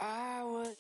I would.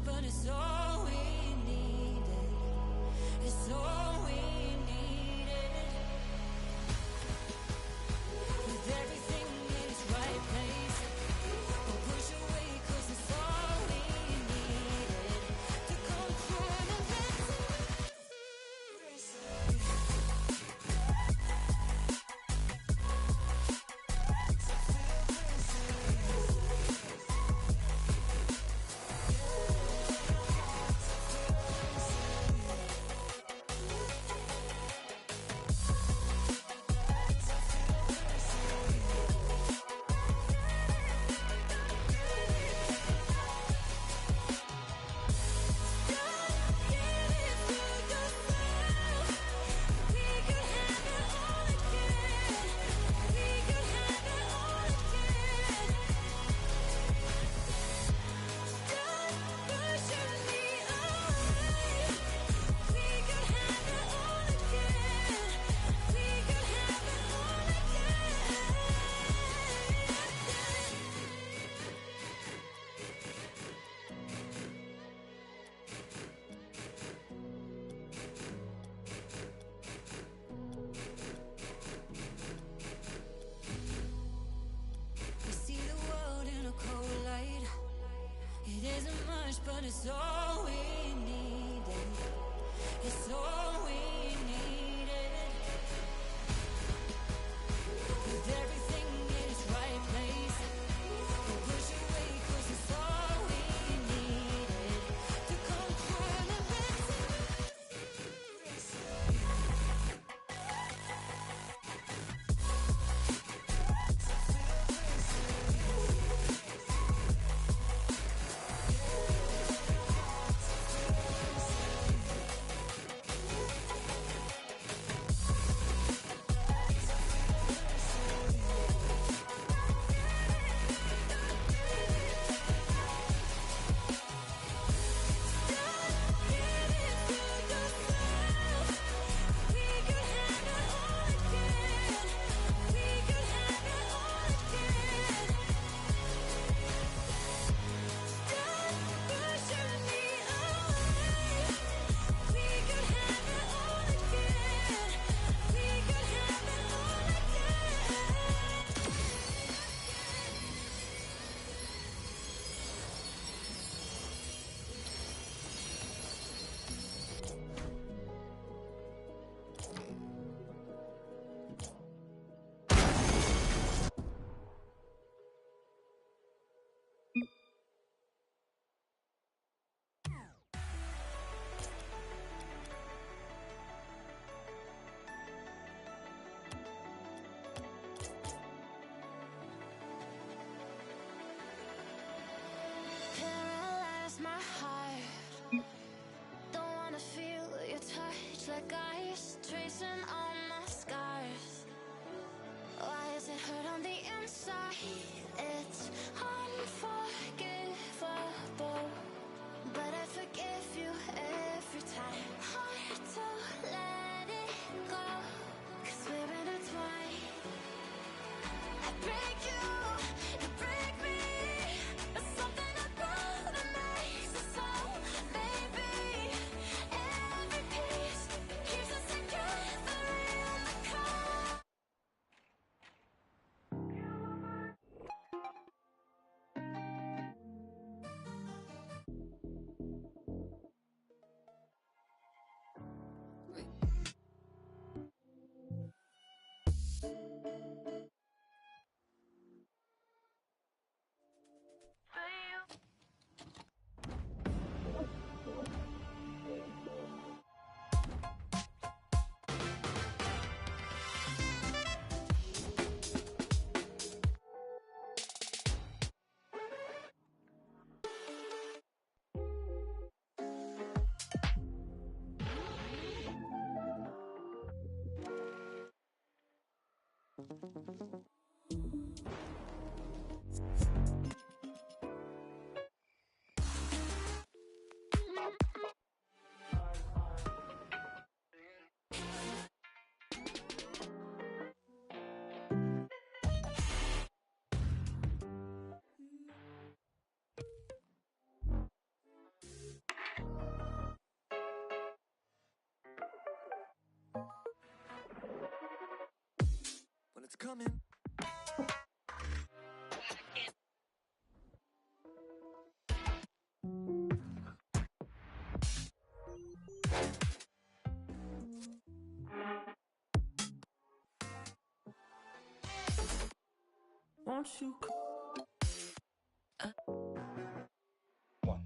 But it's all we needed. It's all we needed. With everything in its right place, we'll push away 'cause it's all we needed to come through and get to it isn't much, but it's all we needed. It's all we needed. With everything in its right place, we'll push away 'cause it's all we needed to come through and get to my heart. Don't wanna feel your touch like ice tracing on my Hurt on the inside, it's unforgivable. But I forgive you every time. Hard to let it go, 'cause we're intertwined. I break you, you break me. But something about that makes us so, baby. Every piece keeps us together in the car. When it's coming. Won't you One.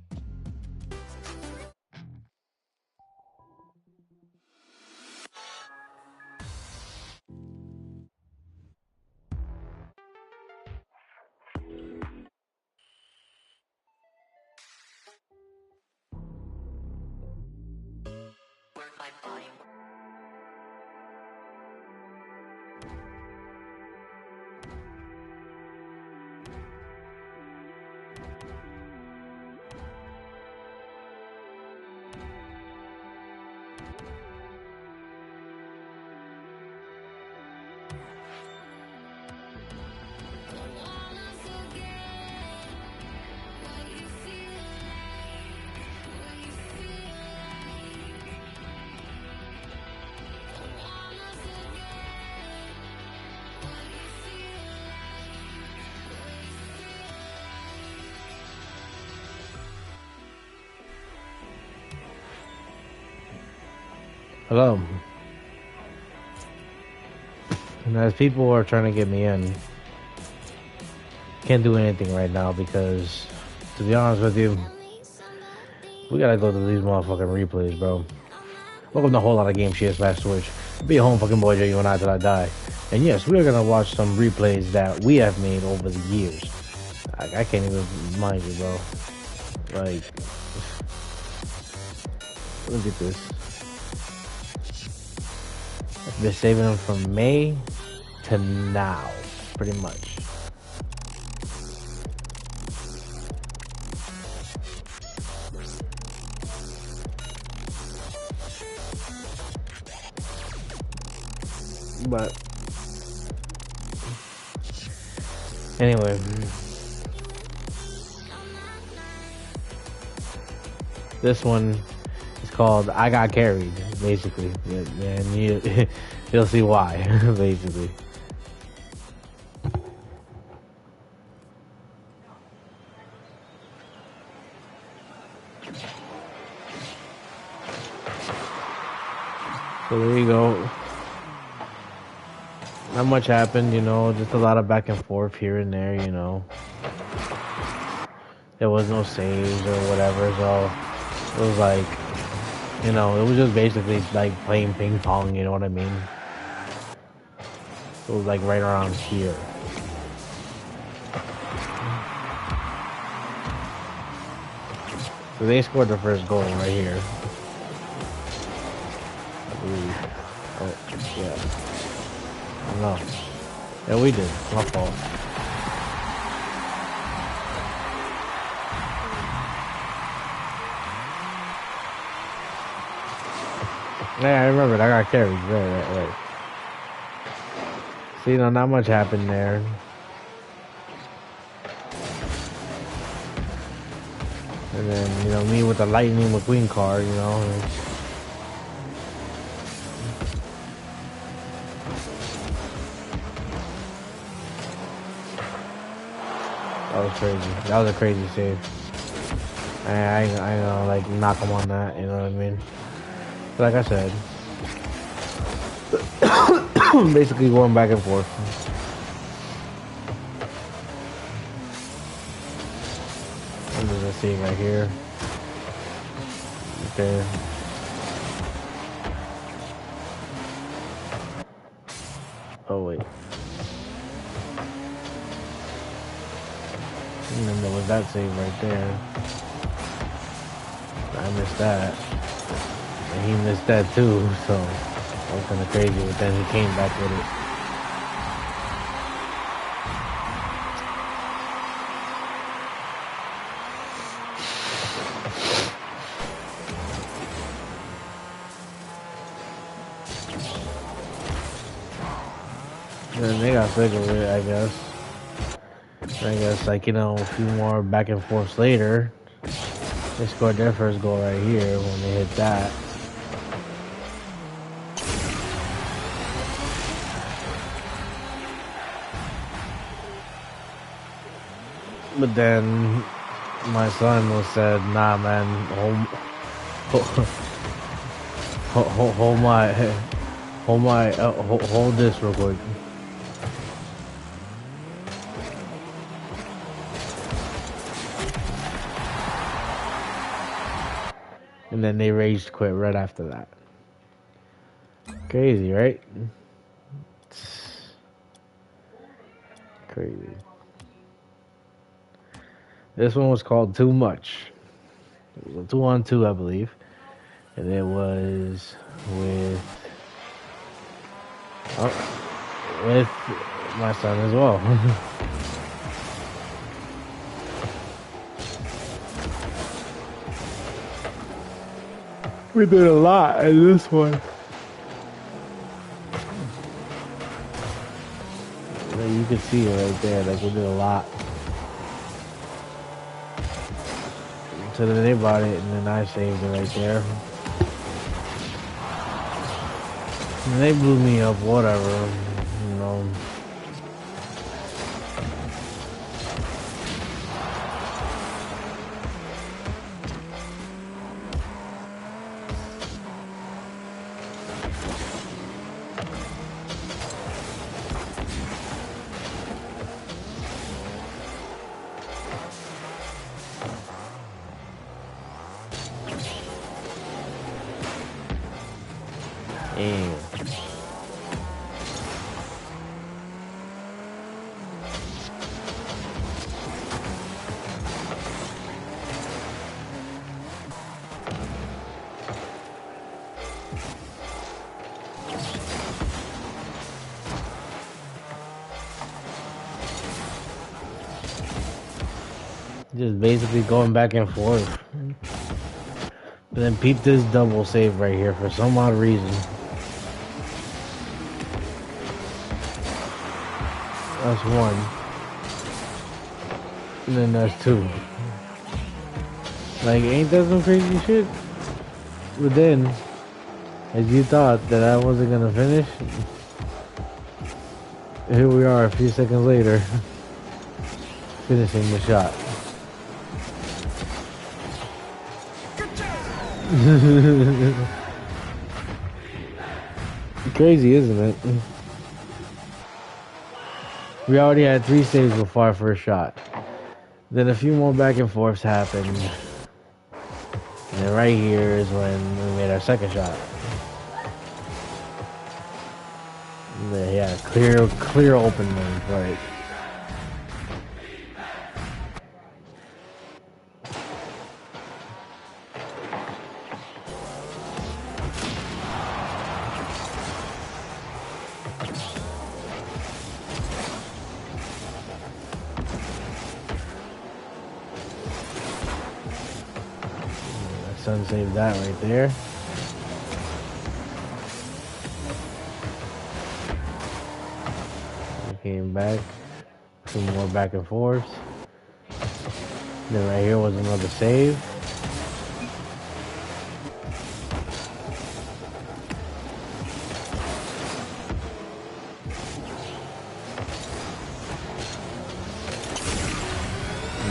Don't wanna forget what you feel like, what you feel like. Don't wanna forget what you feel like, what you feel like. Hello. And as people are trying to get me in, can't do anything right now because, to be honest with you, we gotta go to these motherfucking replays, bro. Welcome to a whole lot of game shit / Switch. Be a home fucking boy, you and I till I die. And yes, we are gonna watch some replays that we have made over the years. I can't even mind you, bro. Like, look at this. I've been saving them from May to now, pretty much. But anyway, this one is called "I Got Carried," basically, and you'll see why, basically. So there you go. Not much happened, you know, just a lot of back and forth here and there, you know. There was no saves or whatever, so it was like, you know, it was just basically like playing ping pong, you know what I mean? It was like right around here. So they scored the first goal right here, I believe. Oh, yeah. I don't know. Yeah, we did. My fault. Yeah, I remember. I got carried. Right. See, no, not much happened there. And then, you know, me with the Lightning McQueen card, you know. That was crazy. That was a crazy save. I know, like, knock him on that, you know what I mean? But like I said, basically going back and forth. I'm just seeing right here. Okay. Oh, wait. And then there was that save right there. I missed that. And he missed that too, so that was kind of crazy, but then he came back with it. And then they got sick of it, I guess. I guess, like, you know, a few more back and forths later, they scored their first goal right here when they hit that. But then my son was said, nah, man, hold this real quick. And then they rage quit right after that. Crazy, right? Crazy. This one was called Too Much. It was a 2-on-2, I believe. And it was with my son as well. We did a lot in this one. You can see it right there, like we did a lot. So then they bought it, and then I saved it right there. And they blew me up, whatever, you know. Damn. Just basically going back and forth. But then peep this double save right here for some odd reason. That's one. And then that's two. Like, ain't that some crazy shit? But then, as you thought that I wasn't gonna finish, here we are a few seconds later, finishing the shot. Crazy, isn't it? We already had 3 saves before our first shot. Then a few more back and forths happened. And then right here is when we made our second shot. Yeah, clear open one, right. son saved that right there. We came back. Some more back and forth. Then right here was another save.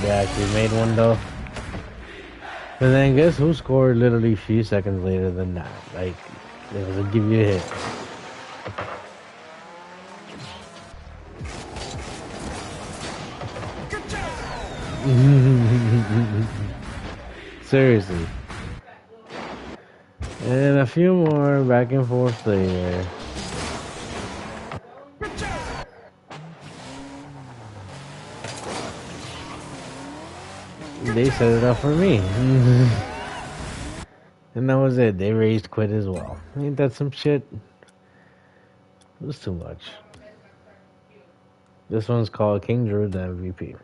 They actually made one though. But then guess who scored literally a few seconds later than that? Like, it was a give you a hit. Seriously. And a few more back and forth later. They set it up for me. And that was it. They raised quit as well. Ain't that some shit? It was too much. This one's called King Drew the MVP.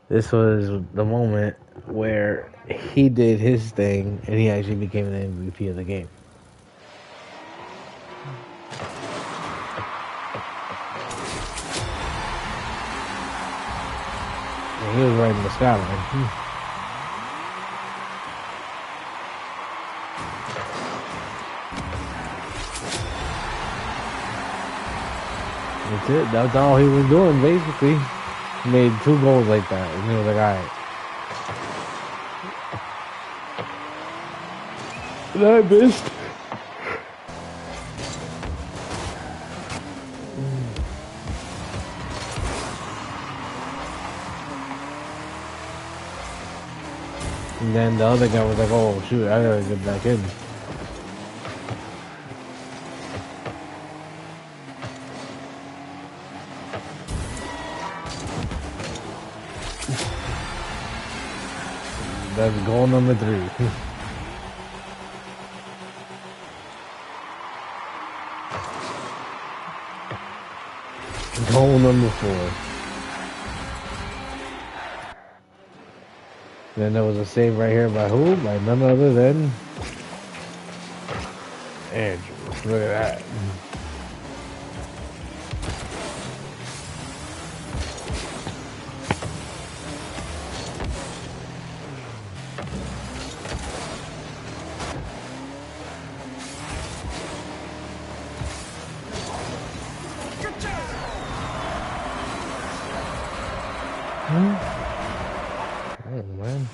This was the moment where he did his thing and he actually became the MVP of the game. And he was right in the skyline. That's it. That's all he was doing, basically. He made 2 goals like that, and he was like, alright. And I missed. And then the other guy was like, oh, shoot, I gotta get back in. That's goal number 3. Goal number 4. Then there was a save right here by who? By none other than Andrew. Look at that. Oh, man.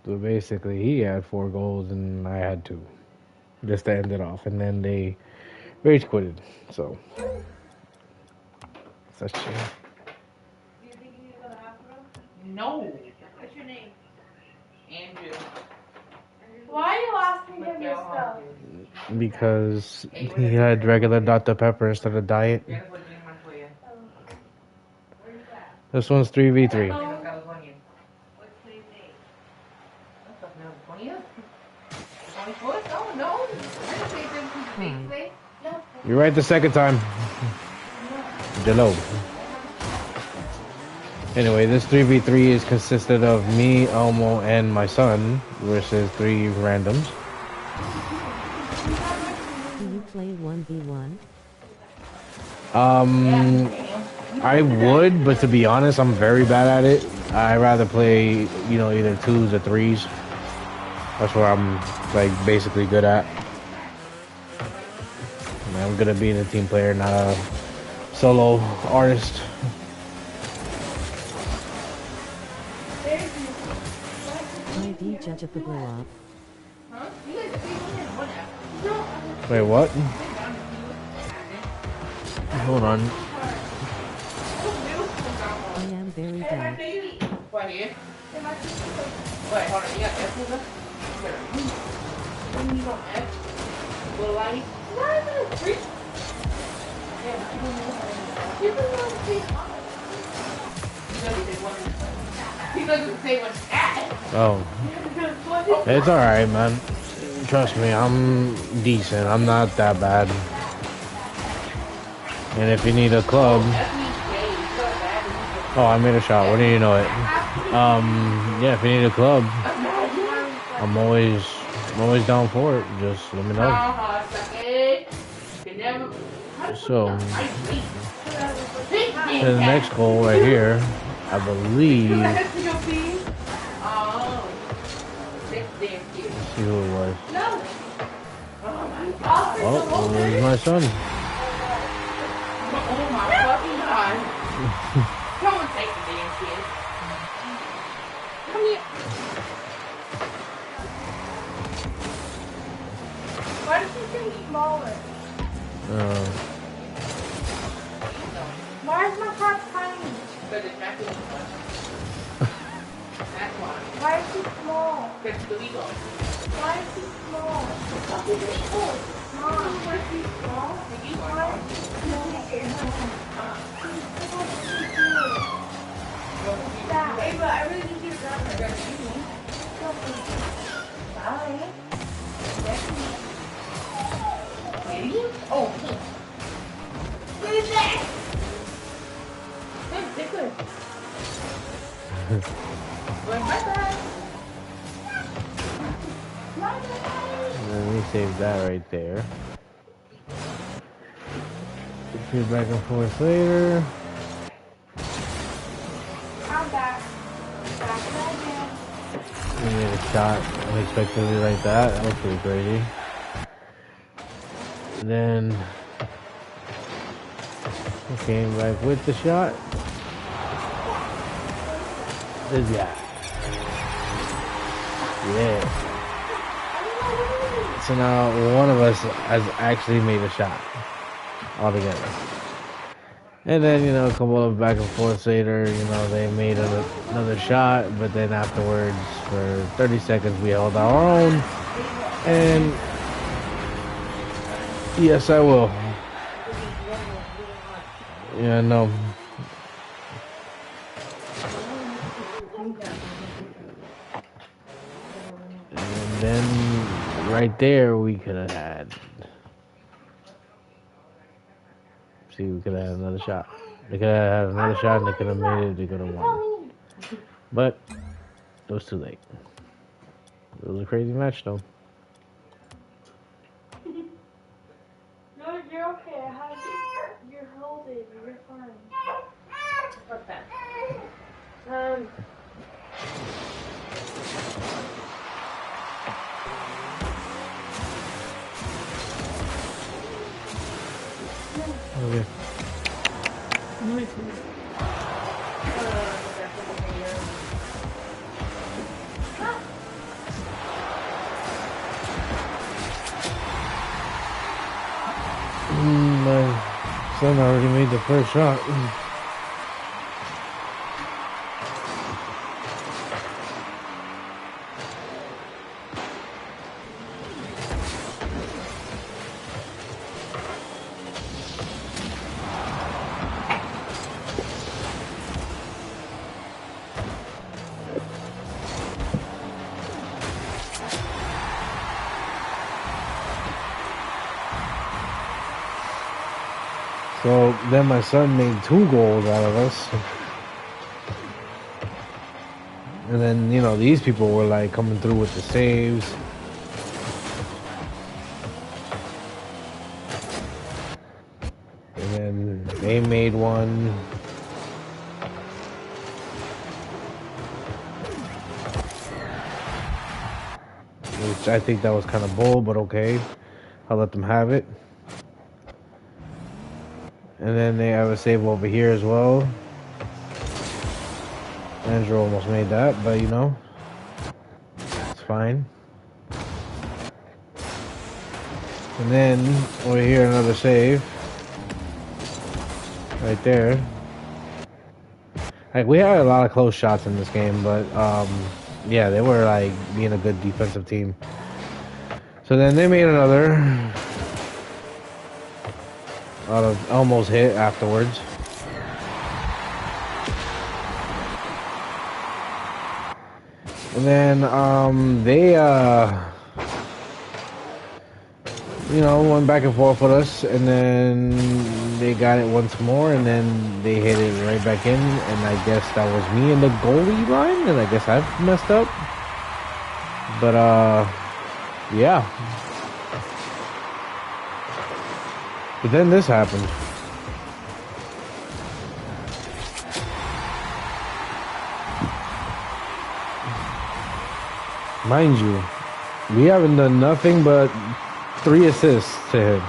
So basically, he had 4 goals and I had 2, just to end it off. And then they rage quitted. So, such a shame. Do you think you need to go to the hospital? No. What's your name? Andrew. Why are you asking him your stuff? Because he had regular Dr. Pepper instead of diet. This one's 3v3. You're right the second time. Hello. Anyway, this 3v3 is consisted of me, Elmo, and my son versus 3 randoms. Do you play 1v1? I would, but to be honest, I'm very bad at it. I rather play, you know, either 2s or 3s. That's what I'm, like, basically good at. I'm good at being a team player, not a solo artist. ID judge of the blow up. Wait, what? Hold on. I am very bad. Right here. Wait, hold on. You got F with us? When you don't F, little lady. Not even a freak. Yeah, you can go to see. He doesn't say what's at. Oh. It's alright, man. Trust me, I'm decent. I'm not that bad. And if you need a club... Oh, I made a shot. What do you know it? Yeah, if you need a club, I'm always down for it. Just let me know. So, the next goal right here, I believe... Let's see who it was. Oh, it was my son. Oh my fucking god. Come on, take the damn kid. Come here. Why does he seem smaller? Why is my car tiny? Because it's not too much. That's why. Why is he small? Because the ego. Why is he small? Because he's ego. Mom, why is he small? The ego. Why is he small? Hey, but I really need you to grab her. Bye. Idiot? Oh, what is that? That's ridiculous. Bye-bye. Let me save that right there. Shoot back and forth later. I'm back. Back again. We made a shot unexpectedly like that. That was pretty crazy. And then we came back with the shot. There's that. Yeah. So now one of us has actually made a shot all together. And then, you know, a couple of back and forth later, you know, they made another shot, but then afterwards, for 30 seconds, we held our own. And yes, I will. Yeah, no. And then right there, we could have had. See, we could have had another shot. They could have had another shot and they could have made it, they could have won. But it was too late. It was a crazy match though. No, you're okay. I have you're holding. You're fine. What's that? Okay. My son already made the first shot. So then my son made 2 goals out of us. And then, you know, these people were like coming through with the saves. And then they made one. Which I think that was kind of bold, but okay. I'll let them have it. And then they have a save over here as well. Andrew almost made that, but you know, it's fine. And then over here, another save. right there. Like, we had a lot of close shots in this game, but yeah, they were like being a good defensive team. So then they made another out of almost hit afterwards. And then they you know, went back and forth with us, and then they got it once more, and then they hit it right back in, and I guess that was me in the goalie line, and I guess I've messed up. But yeah. But then this happened. Mind you, we haven't done nothing but 3 assists to him.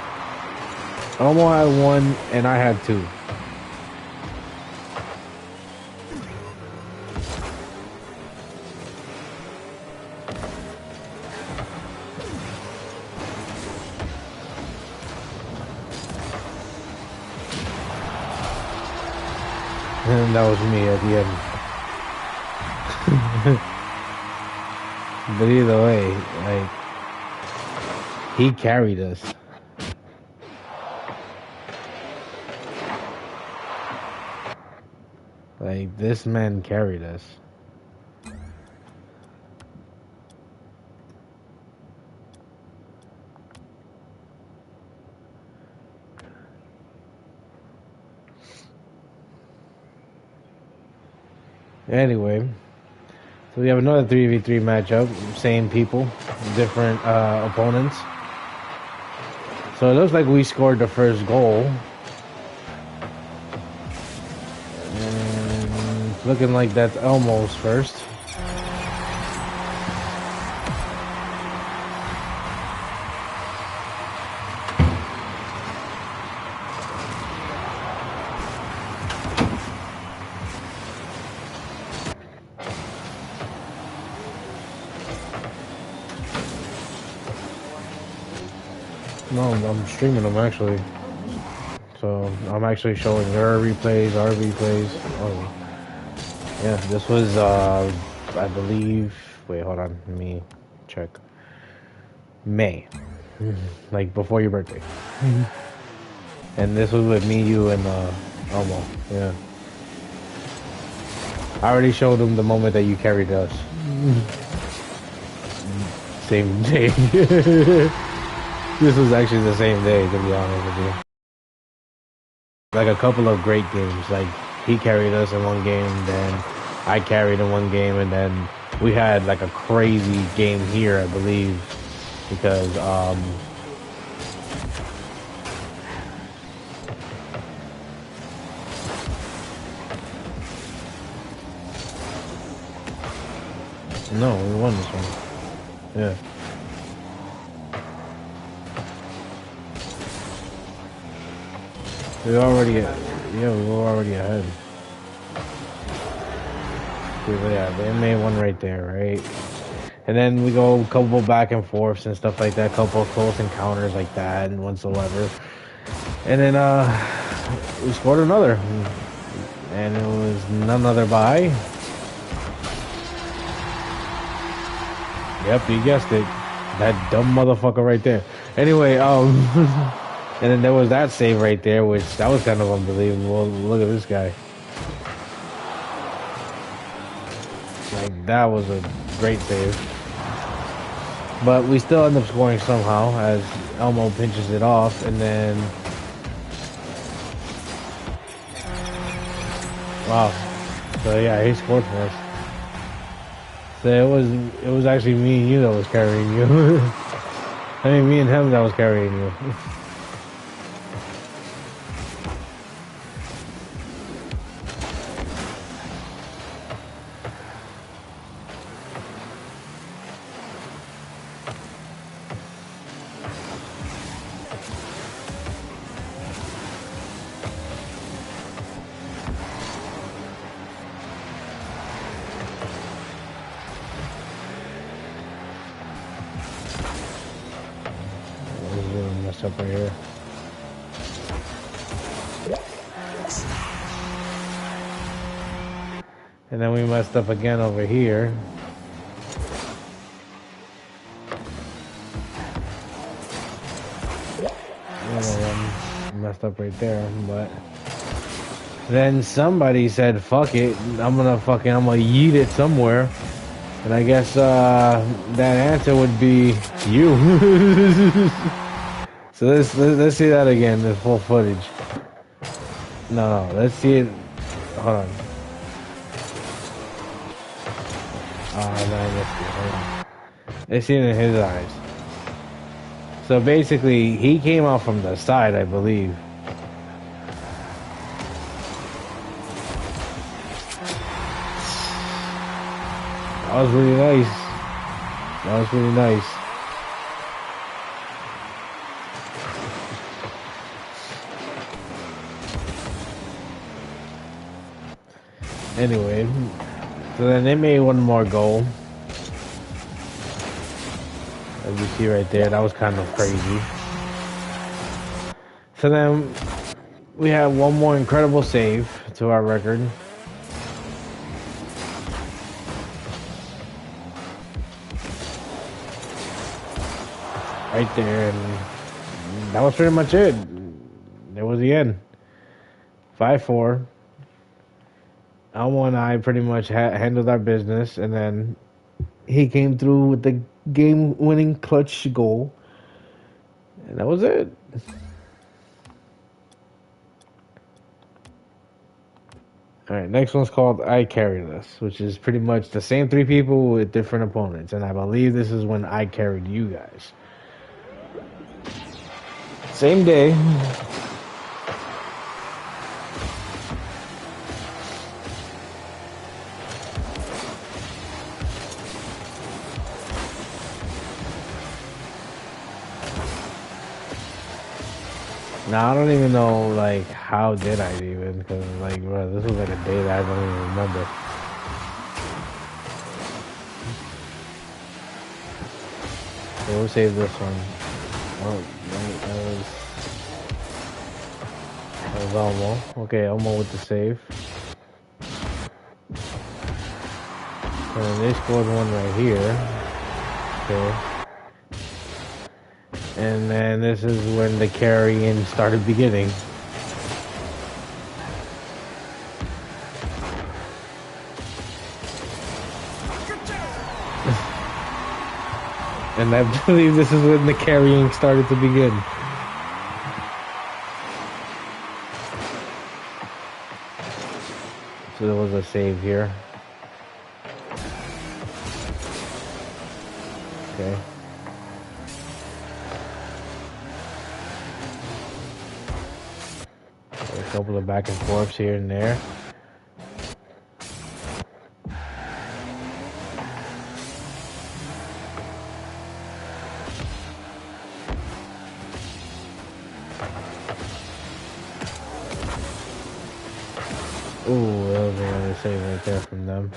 Elmo had 1 and I had 2. And that was me at the end. But either way, like, he carried us. Like, this man carried us. Anyway, so we have another 3v3 matchup. Same people, different opponents. So it looks like we scored the first goal. And it's looking like that's Elmo's first. No, I'm streaming them actually. So I'm actually showing their replays, our replays. Oh, yeah, this was I believe. Wait, hold on. Let me check. May, like before your birthday. And this was with me, you, and Elmo. Yeah. I already showed them the moment that you carried us. Same day. This was actually the same day, to be honest with you. Like a couple of great games. Like, he carried us in one game, then I carried in one game, and then we had like a crazy game here, I believe, because no, we won this one. Yeah. We were already ahead. Yeah, they made one right there, right? And then we go a couple back and forths and stuff like that, couple of close encounters like that and whatsoever. And then we scored another. And it was none other by, yep, you guessed it, that dumb motherfucker right there. Anyway, and then there was that save right there, which that was kind of unbelievable. Look at this guy. Like, that was a great save. But we still end up scoring somehow as Elmo pinches it off, and then wow. So yeah, he scored for us. So it was actually me and you that was carrying you. I mean, me and him that was carrying you. Messed up right here. And then we messed up again over here. Messed up right there, but then somebody said, fuck it, I'm gonna yeet it somewhere. And I guess, that answer would be you. So let's see that again, the full footage. No, let's see it. Hold on. Oh, no, I missed it. Hold on. Let's see it in his eyes. So basically, he came out from the side, I believe. That was really nice. That was really nice. Anyway, so then they made one more goal. As you see right there, that was kind of crazy. So then we have one more incredible save to our record. Right there, and that was pretty much it. That was the end. 5-4. Elmo and I pretty much handled our business, and then he came through with the game-winning clutch goal, and that was it. Alright, next one's called I Carried Us, which is pretty much the same three people with different opponents, and I believe this is when I carried you guys. Same day. Now I don't even know, like, how did I even? Because, like, bro, this was like a day that I don't even remember. So we'll save this one. Oh, that was Elmo. Okay, Elmo with the save. And then they scored one right here. Okay. And then this is when the carrying started beginning. And I believe this is when the carrying started to begin. So there was a save here. Okay. A couple of back and forths here and there. Ooh, that was another save right there from them.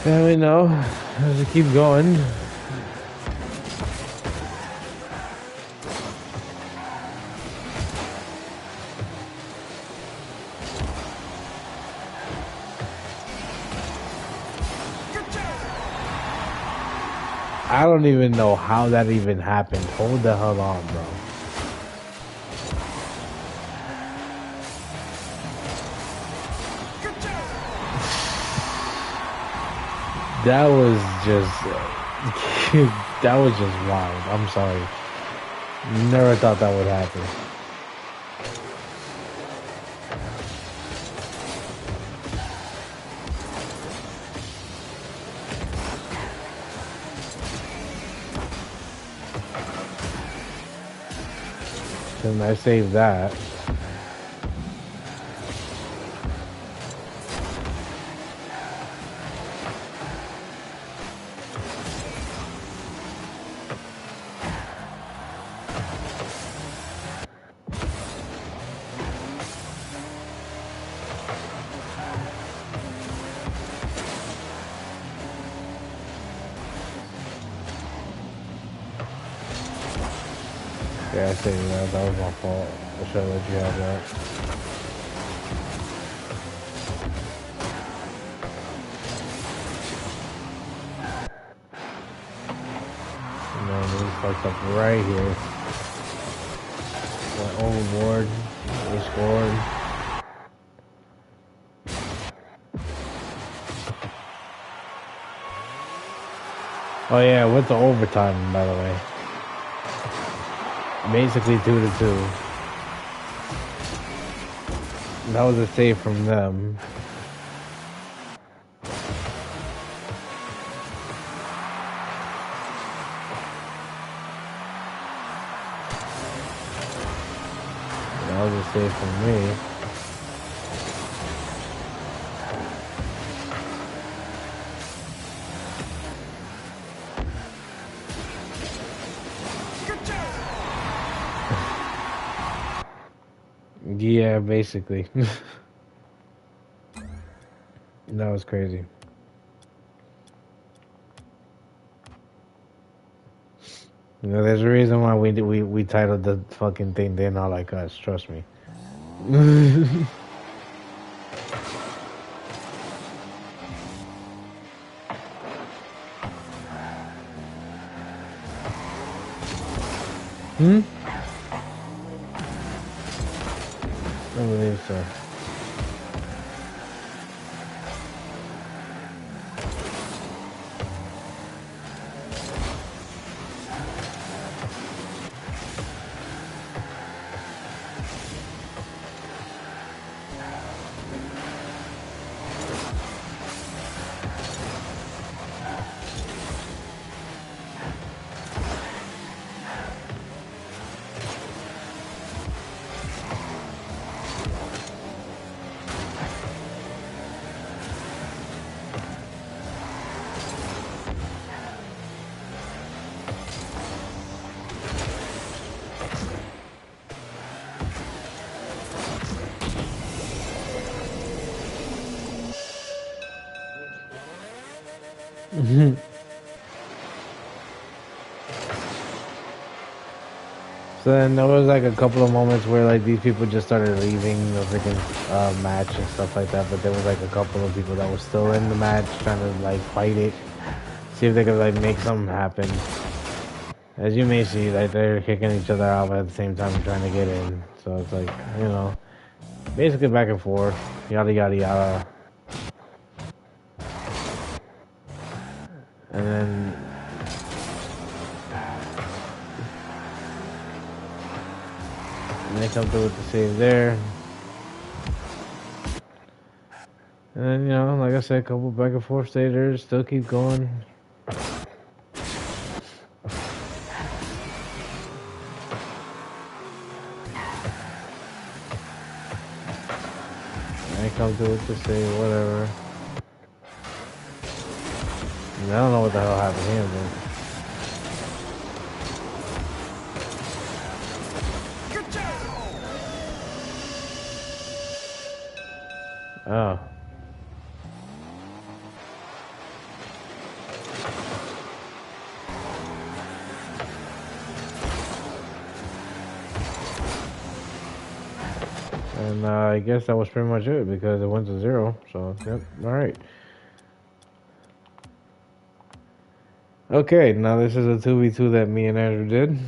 And we know, as we keep going, I don't even know how that even happened. Hold the hell on, bro. That was just, that was just wild. I'm sorry. Never thought that would happen. And I saved that. Yeah, I saved that. That was my fault. I should have let you have that. fucked up right here. Went overboard. They scored. Oh yeah, went to overtime, by the way. Basically 2-2. That was a save from them. That was a save from me. Yeah, basically. That was crazy. You know, there's a reason why we titled the fucking thing "They're Not Like Us." Trust me. Hmm? I believe so. So then there was like a couple of moments where like these people just started leaving the freaking match and stuff like that, but there was like a couple of people that were still in the match trying to like fight it, see if they could like make something happen. As you may see, like they're kicking each other out but at the same time trying to get in. So it's like, you know, basically back and forth, yada yada yada. And then they come through with the save there. And then, you know, like I said, a couple back and forth stagers, still keep going. They come through with the save, whatever. And I don't know what the hell happened here, but... Oh. And I guess that was pretty much it because it went to 0. So, yep, alright. Okay, now this is a 2v2 that me and Andrew did.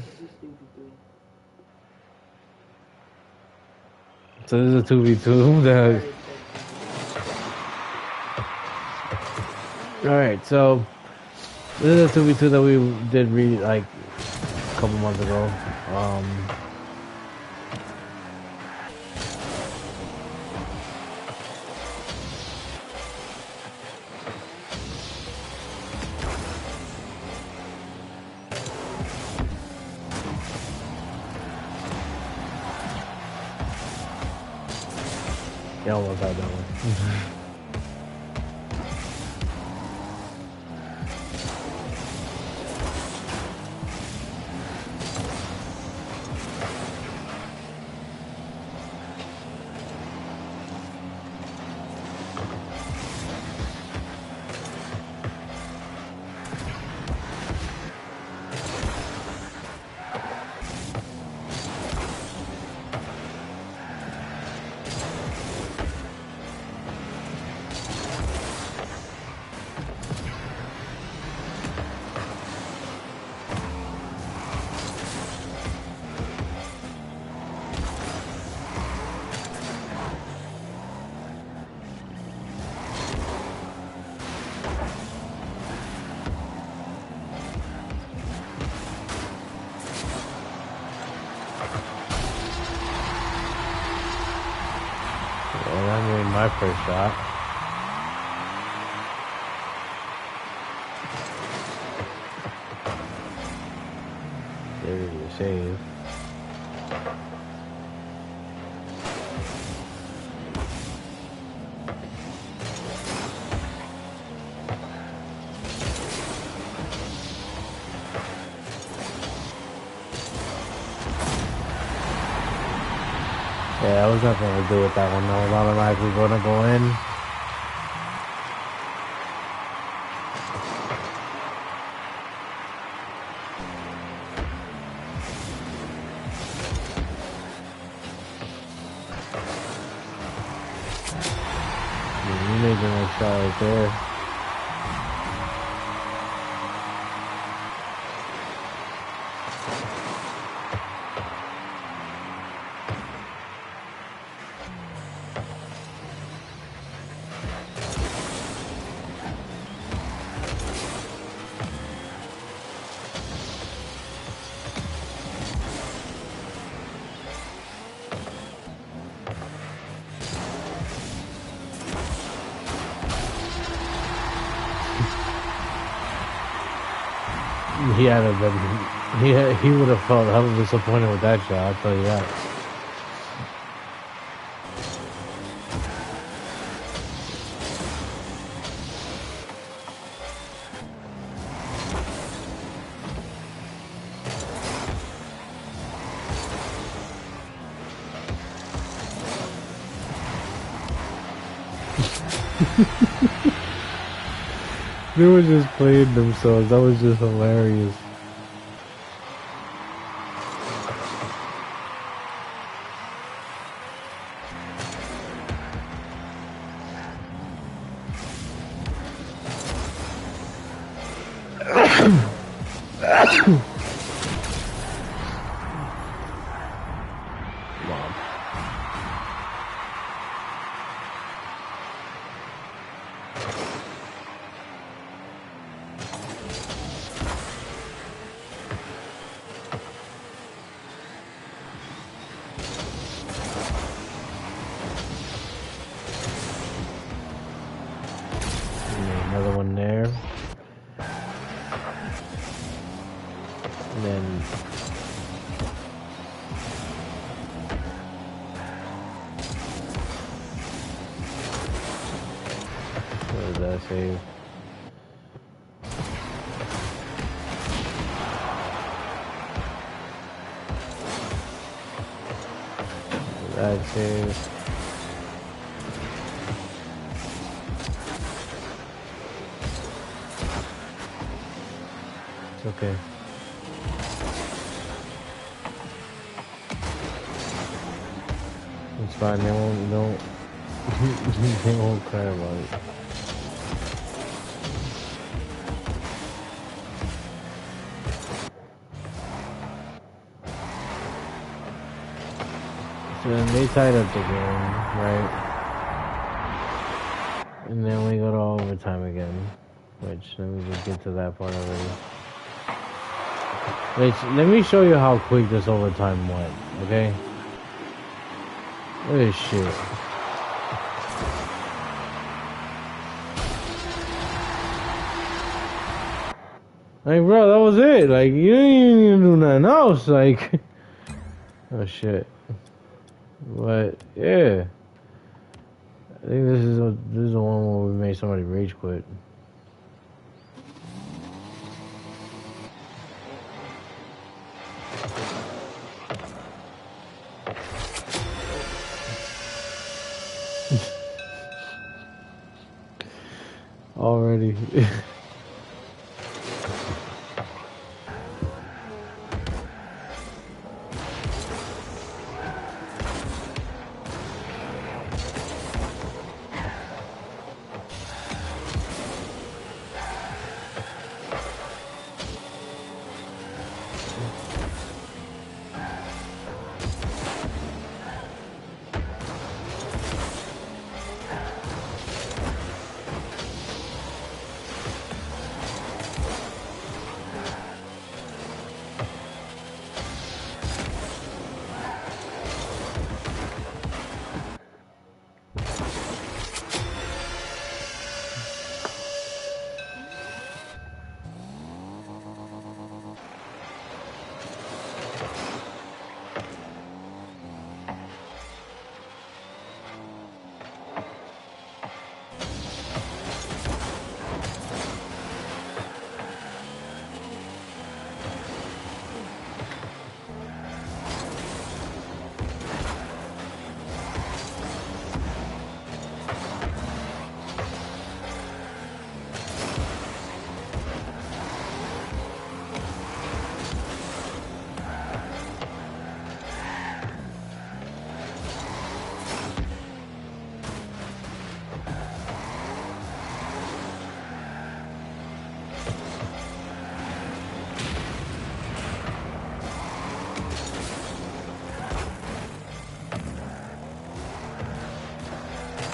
So this is a 2v2 that... Alright, so this is a 2v2 that we did like a couple months ago. Yeah, almost had that one. my first shot. There's your save. Yeah, that was nothing to do with that one. That was automatically gonna go in. You made the next shot right there. He had been, he would have felt hella disappointed with that shot, I'll tell you that. They were just playing themselves. That was just hilarious. Another one there. And then what does that save? That saves. Okay. It's fine, they won't they won't cry about it. So then they tied up the game, right? And then we go to overtime again. Which, let me just get to that part already. Let me show you how quick this overtime went, okay? Look at this shit. Like, bro, that was it. Like, you didn't even do nothing else. Like, oh shit. But yeah, I think this is the one where we made somebody rage quit. Already.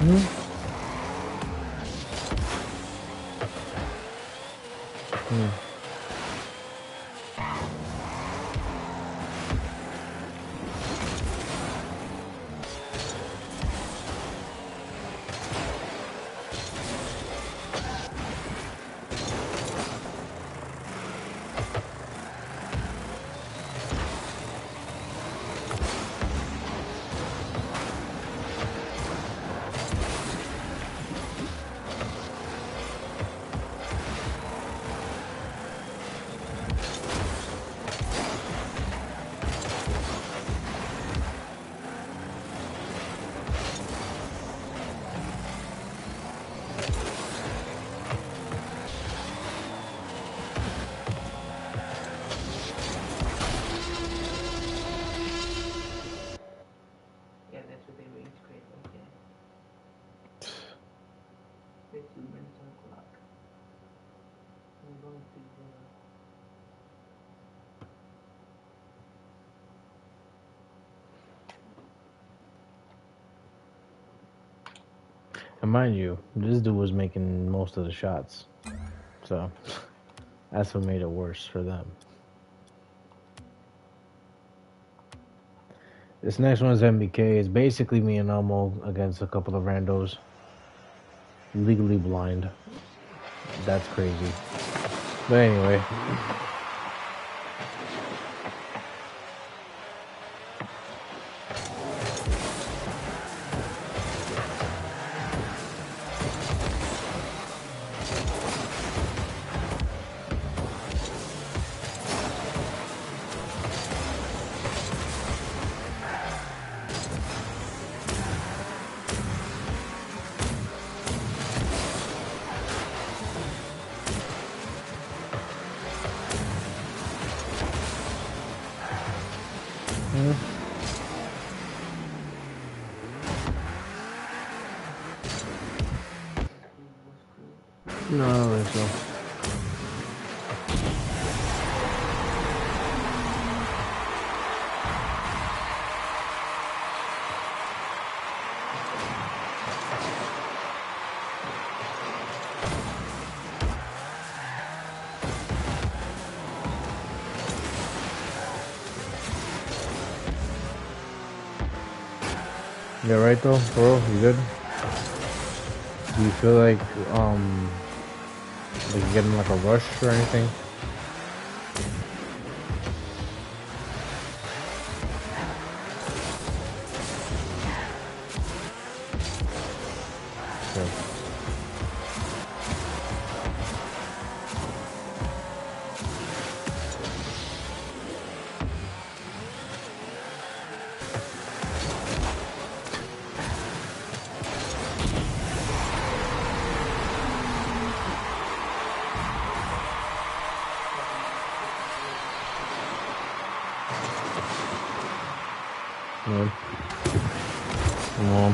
Hmm? Yeah, that's what they rage quit, okay. They're 2 minutes on the clock. I'm going to And mind you, this dude was making most of the shots. So that's what made it worse for them. This next one is MBK. It's basically me and Elmo against a couple of randos. Legally blind. That's crazy. But anyway. No, I don't think so. Yeah, right though, bro. You good? Do you feel like you're getting like a rush or anything? Good. Yeah. Well,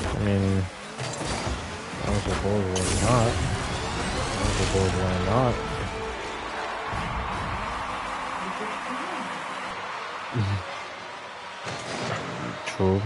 I mean, I suppose why not? I suppose why not? True.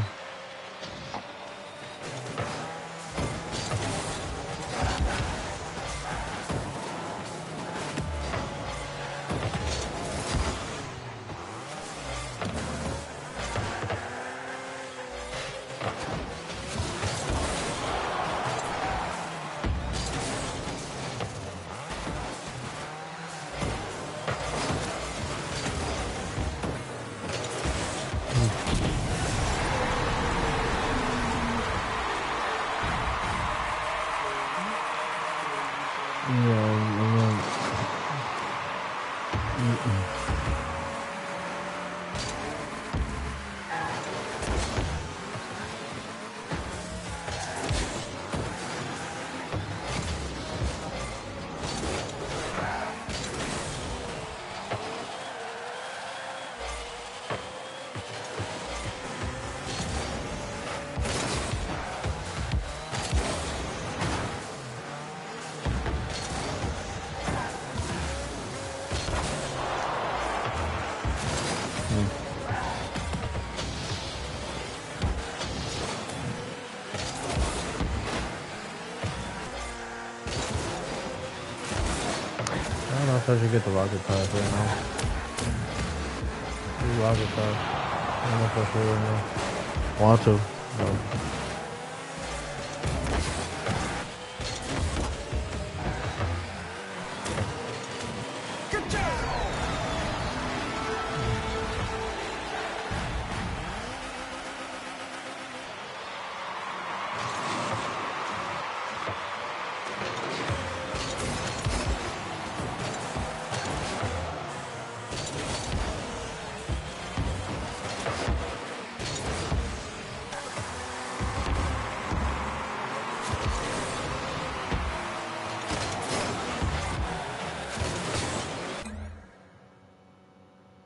I should get the rocket pass right now. The rocket pass. I don't know if I should right now. Want to. No.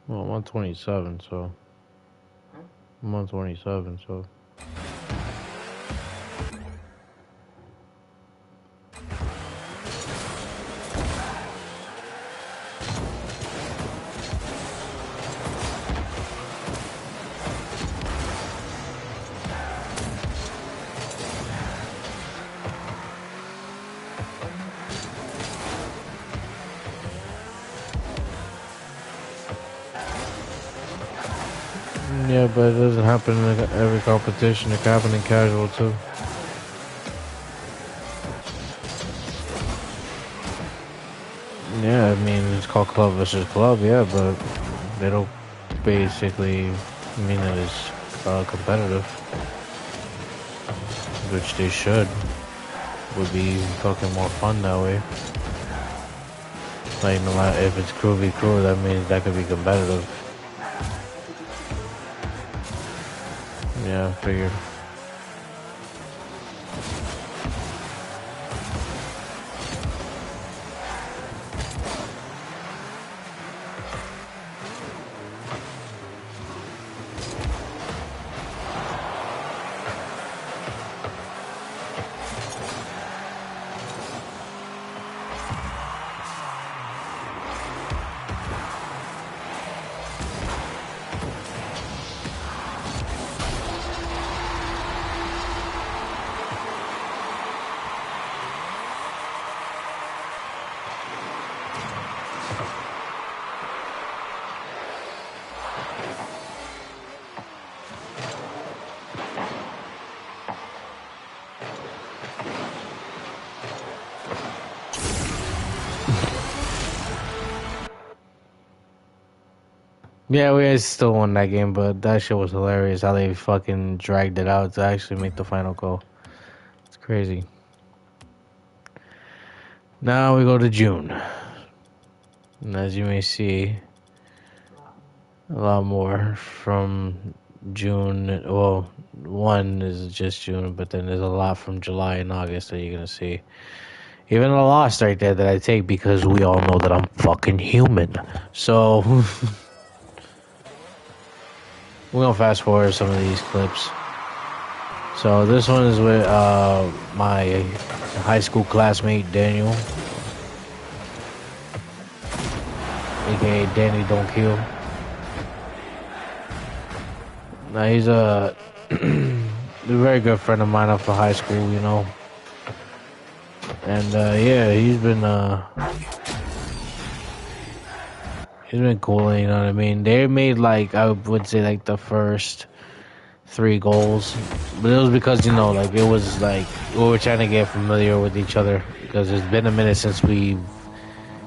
Well, I'm on 27, so. I'm on 27, so. Yeah, but it doesn't happen in every competition. It can happen in casual too. Yeah, I mean, it's called club versus club, yeah, but they don't basically mean that it's competitive, which they should. Would be fucking more fun that way. Like, no matter if it's crew v crew, that means that could be competitive. Yeah, I figured. Yeah, we still won that game, but that shit was hilarious how they fucking dragged it out to actually make the final call. It's crazy. Now we go to June. And as you may see, a lot more from June. Well, one is just June, but then there's a lot from July and August that you're going to see. Even a loss right there that I take because we all know that I'm fucking human. So... we're gonna fast forward some of these clips. So this one is with my high school classmate Daniel, aka Danny Don't Kill. Now he's a very good friend of mine after high school, you know. And yeah, he's been cool, you know what I mean? They made, like, I would say, like, the first 3 goals. But it was because, you know, like, it was, like, we were trying to get familiar with each other. Because it's been a minute since we,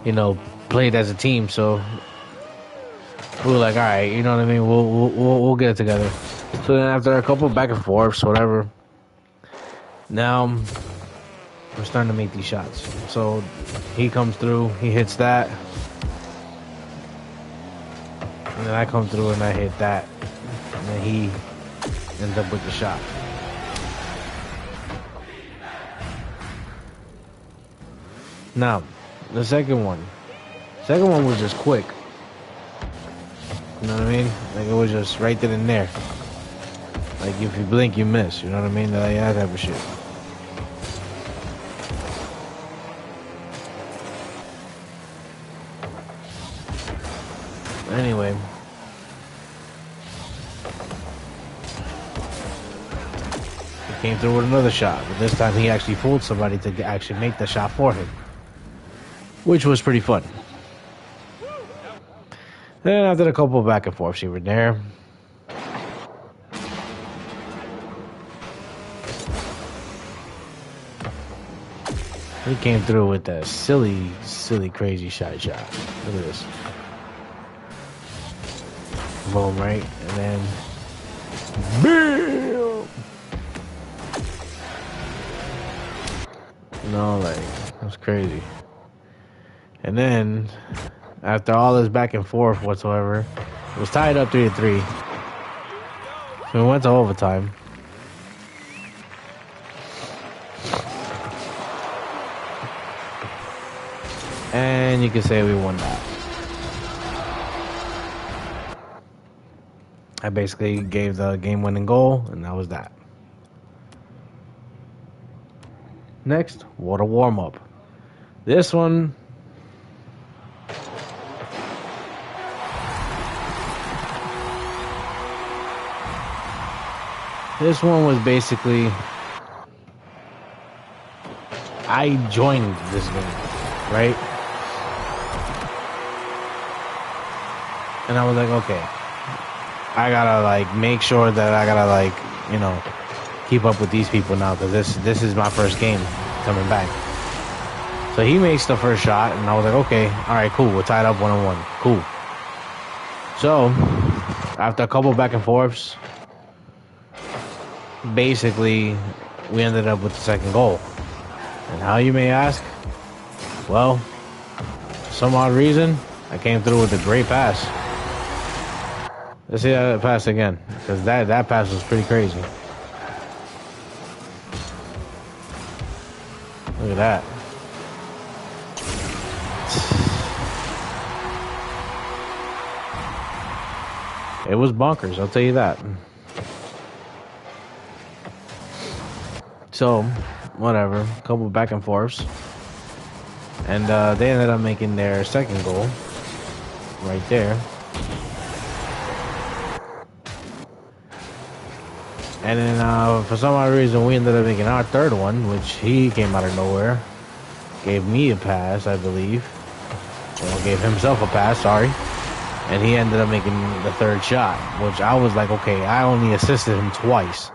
you know, played as a team. So, we were like, alright, you know what I mean? We'll get it together. So then after a couple back and forths, whatever, now, we're starting to make these shots. So, he comes through, he hits that. And then I come through and I hit that. And then he ends up with the shot. Now, the second one. Second one was just quick. You know what I mean? Like, it was just right then and there. Like, if you blink, you miss. You know what I mean? Like, that type of shit. Anyway, he came through with another shot, but this time he actually fooled somebody to actually make the shot for him, which was pretty fun. Then after a couple of back and forths here and there, he came through with that silly, crazy shot. Look at this. Boom, right? And then, BAM! No, like, that's crazy. And then, after all this back and forth whatsoever, it was tied up 3-3. So we went to overtime. And you can say we won that. I basically gave the game-winning goal, and that was that. Next, water warm-up. This one... This one was basically... I joined this game, right? And I was like, okay, I gotta like make sure that I gotta like, you know, keep up with these people now because this is my first game coming back. So he makes the first shot, and I was like, okay, all right, cool, we're tied up 1-1, cool. So after a couple back and forths, basically we ended up with the second goal. And how, you may ask? Well, for some odd reason, I came through with a great pass. Let's see that pass again, because that pass was pretty crazy. Look at that. It was bonkers, I'll tell you that. So, whatever, a couple back and forths. And they ended up making their second goal right there. And then for some odd reason, we ended up making our third one, which he came out of nowhere. Gave me a pass, I believe. Or gave himself a pass, sorry. And he ended up making the third shot, which I was like, okay, I only assisted him twice.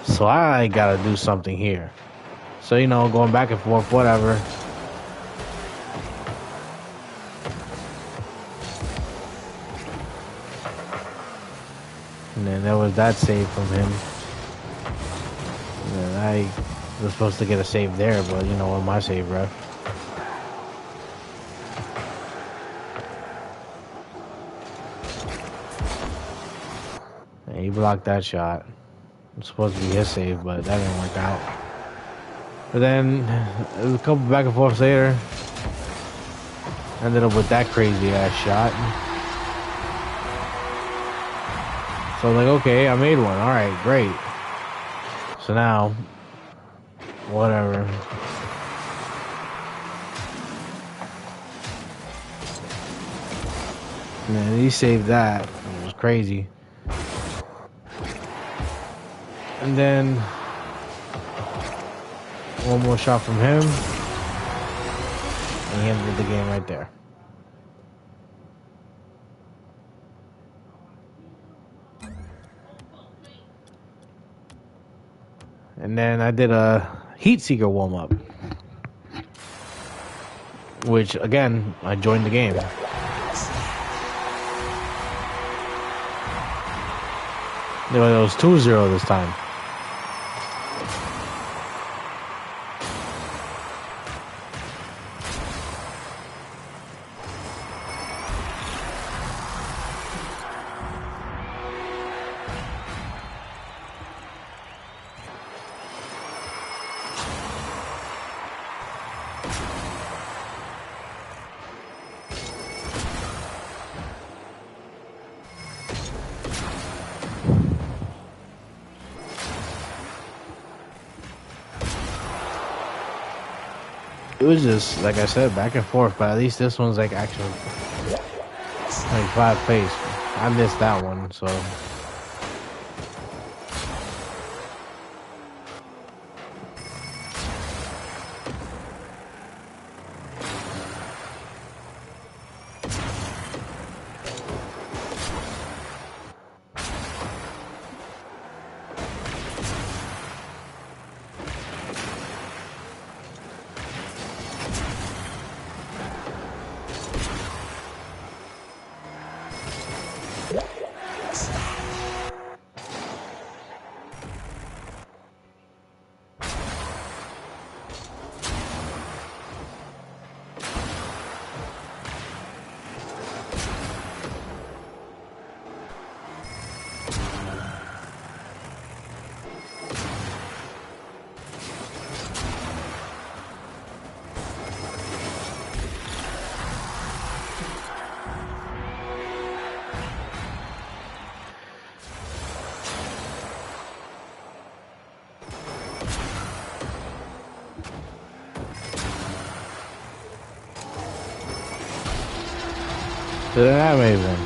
So I gotta do something here. So, you know, going back and forth, whatever. And then there was that save from him. And I was supposed to get a save there, but you know what, my save, ref. And he blocked that shot. It's supposed to be his save, but that didn't work out. But then, it was a couple back and forths later. Ended up with that crazy ass shot. So I'm like, okay, I made one. Alright, great. So now, whatever. And then he saved that. It was crazy. And then one more shot from him. And he ended the game right there. And then I did a Heat Seeker warm-up. Which, again, I joined the game. It was 2-0 this time. It was just, like I said, back and forth, but at least this one's like actually like 5 pace. I missed that one, so. So then I made one.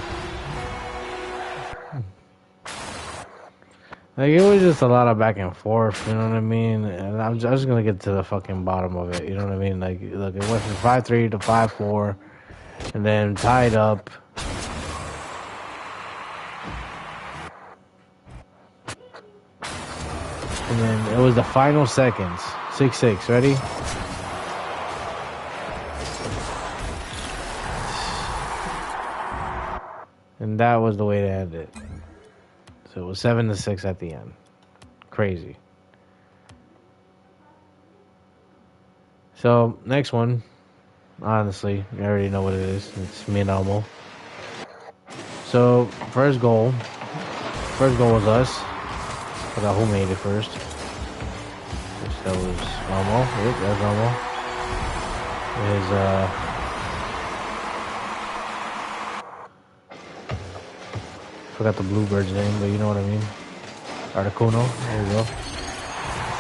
Like, it was just a lot of back and forth, you know what I mean? And I'm just gonna get to the fucking bottom of it, you know what I mean? Like, look, it went from 5-3 to 5-4, and then tied up. And then it was the final seconds. 6-6, ready? And that was the way to end it. So it was 7-6 at the end. Crazy. So, next one. Honestly, you already know what it is. It's me and Elmo. So, first goal. First goal was us. Forgot who made it first. That was Elmo. Yep, that's Elmo. Forgot the Bluebird's name, but you know what I mean. Articuno. There you go.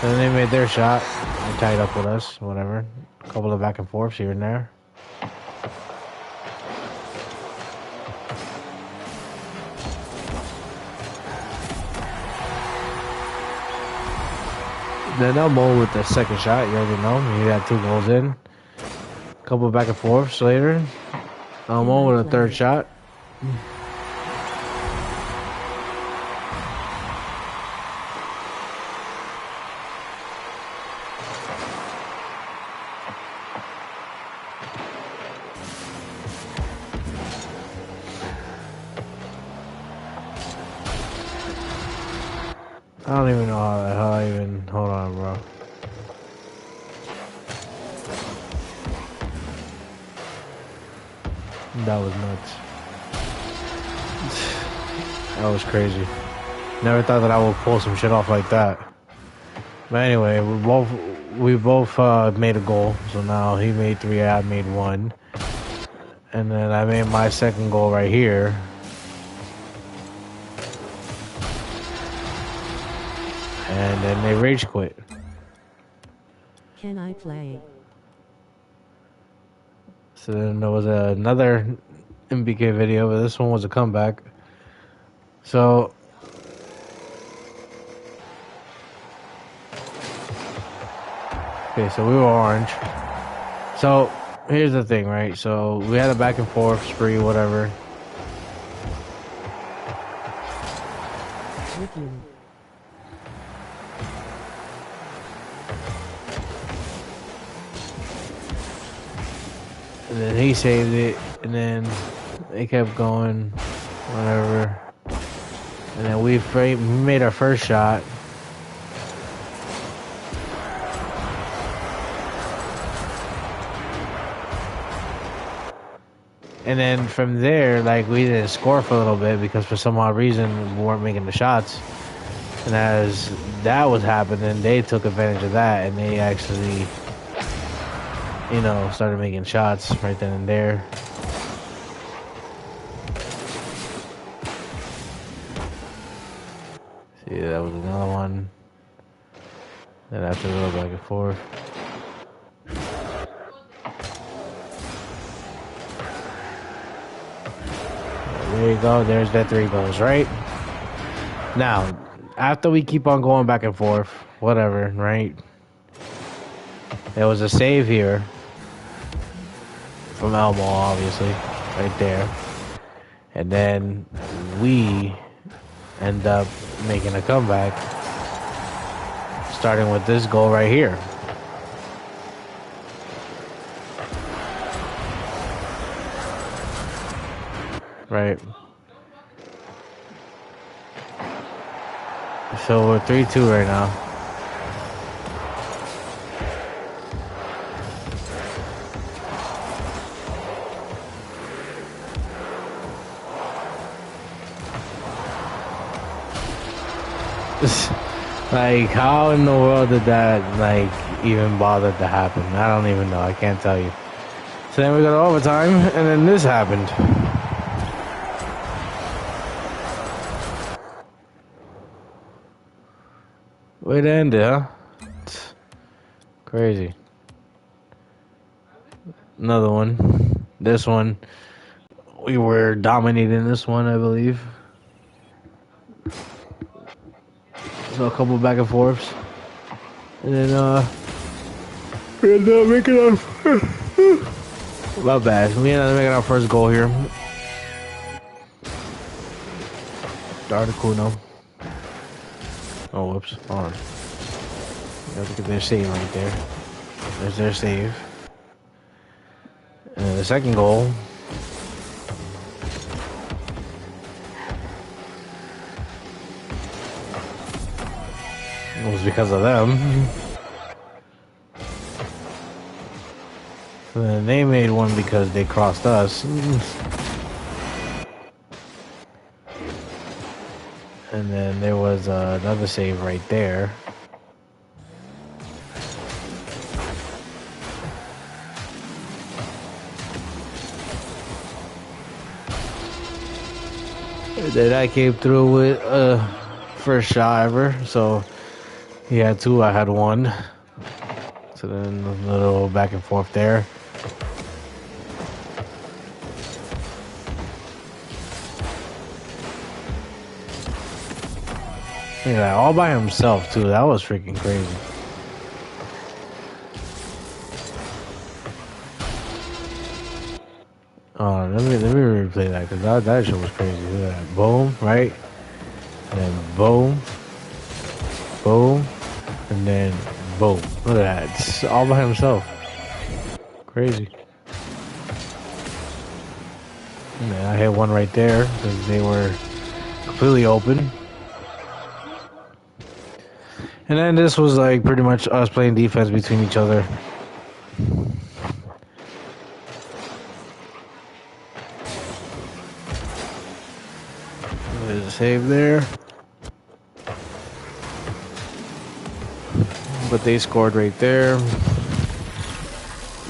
And then they made their shot. They tied up with us. Whatever. A couple of back and forths here and there. Then Elmo with the second shot. You already know. He had 2 goals in. A couple of back and forths later. Elmo with a third shot. I don't even know how the hell I even... Hold on, bro. That was nuts. That was crazy. Never thought that I would pull some shit off like that. But anyway, we both made a goal. So now he made 3, I made 1. And then I made my second goal right here. And then they rage quit. Can I play? So then there was another MBK video, but this one was a comeback. So okay, so we were orange. So here's the thing, right? So we had a back and forth spree, whatever. With you. And then he saved it, and then they kept going, whatever. And then we made our first shot. And then from there, like, we didn't score for a little bit because for some odd reason we weren't making the shots. And as that was happening, they took advantage of that, and they actually, you know, started making shots right then and there. See, that was another one. Then after a little back and forth. There you go. There's that 3 goals, right? Now, after we keep on going back and forth, whatever, right? There was a save here. From Elmo, obviously, right there. And then we end up making a comeback, starting with this goal right here. Right. So we're 3-2 right now. Like, how in the world did that, like, even bother to happen? I don't even know. I can't tell you. So then we go to overtime, and then this happened. Way to end it, huh? Crazy. Another one. This one We were dominating this one, I believe. So a couple back and forths. And then, we ended up making our... My bad. We ended up making our first goal here. Articuno. Oh, whoops. Hold on. You have to get their save right there. There's their save. And then the second goal. It was because of them. And then they made one because they crossed us. And then there was another save right there. And then I came through with first shot ever. So he had two, I had one. So then a little back and forth there. Look at that, all by himself too. That was freaking crazy. Oh, let me replay that because that shit was crazy. Look at that. Boom, right? And then boom, boom, and then boom. Look at that. It's all by himself. Crazy. And then I hit one right there because they were completely open. And then this was like pretty much us playing defense between each other. There's a save there. But they scored right there.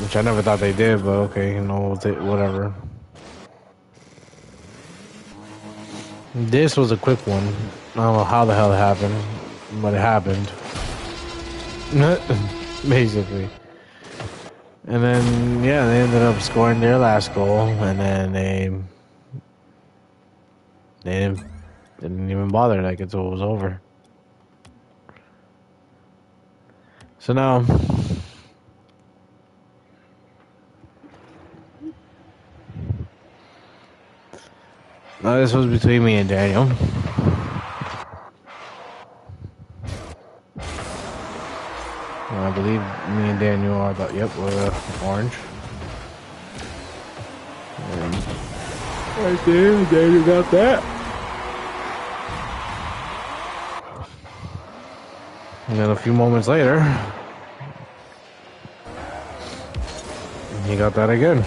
Which I never thought they did, but okay, you know, whatever. This was a quick one. I don't know how the hell it happened, but it happened. Basically. And then, yeah, they ended up scoring their last goal, and then they didn't even bother like until it was over. So now this was between me and Daniel. And I believe me and Daniel are the, yep, we're the orange. And right there, Daniel got that. And then a few moments later, he got that again.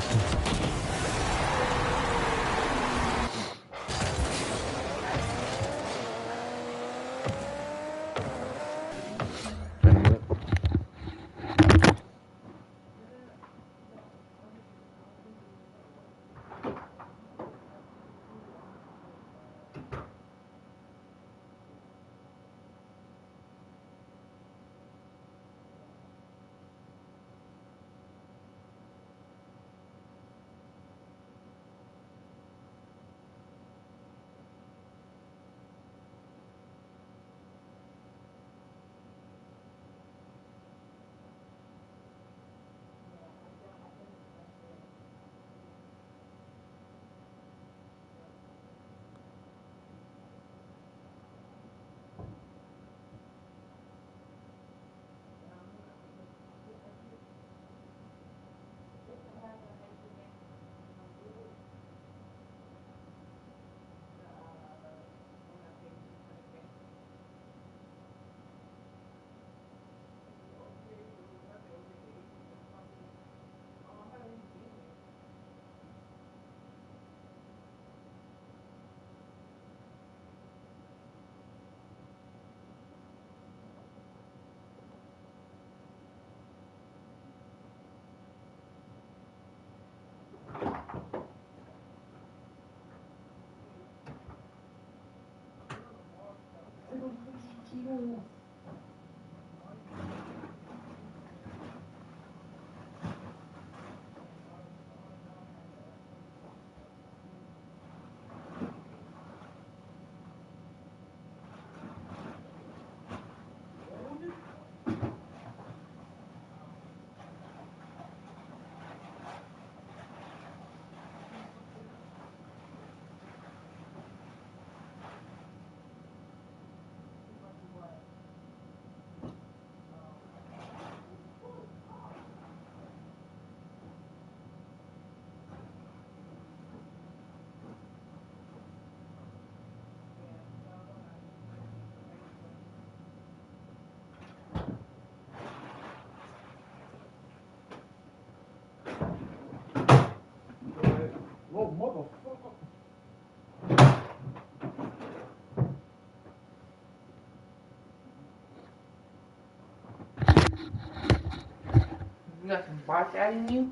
You got some bots adding you?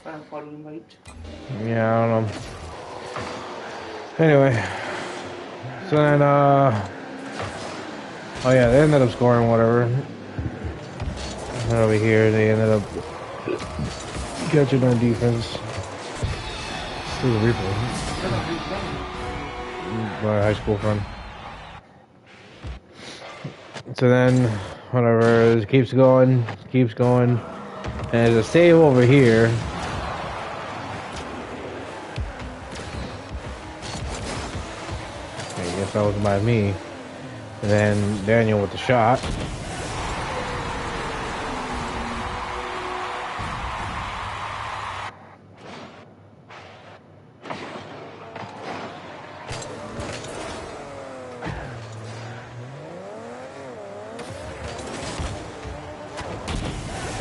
I'm calling you right. Yeah, I don't know. Anyway, so then, oh yeah, they ended up scoring whatever. And over here, they ended up catching our defense. Still a replay. My high school friend. So then, whatever, it keeps going, and there's a save over here. I guess that was by me. And then Daniel with the shot.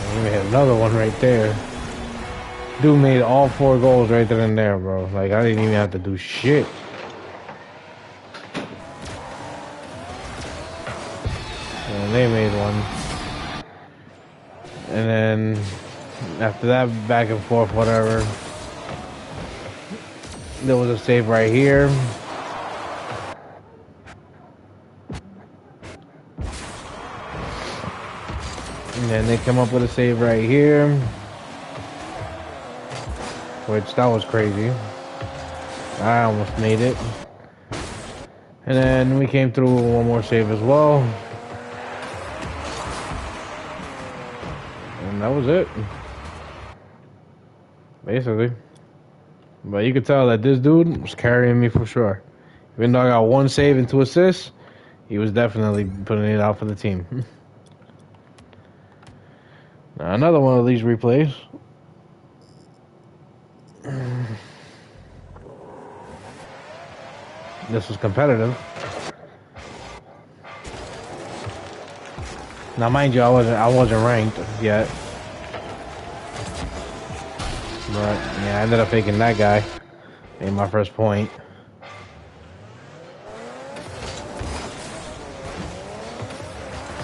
And we had another one right there. Dude made all 4 goals right then and there, bro. Like, I didn't even have to do shit. And they made one. And then after that, back and forth, whatever. There was a save right here. And then they come up with a save right here. Which, that was crazy. I almost made it. And then we came through with one more save as well. And that was it. Basically. But you could tell that this dude was carrying me for sure. Even though I got 1 save and 2 assists, he was definitely putting it out for the team. Now, another one of these replays. This was competitive. Now, mind you, I wasn't ranked yet. But yeah, I ended up taking that guy. Made my first point.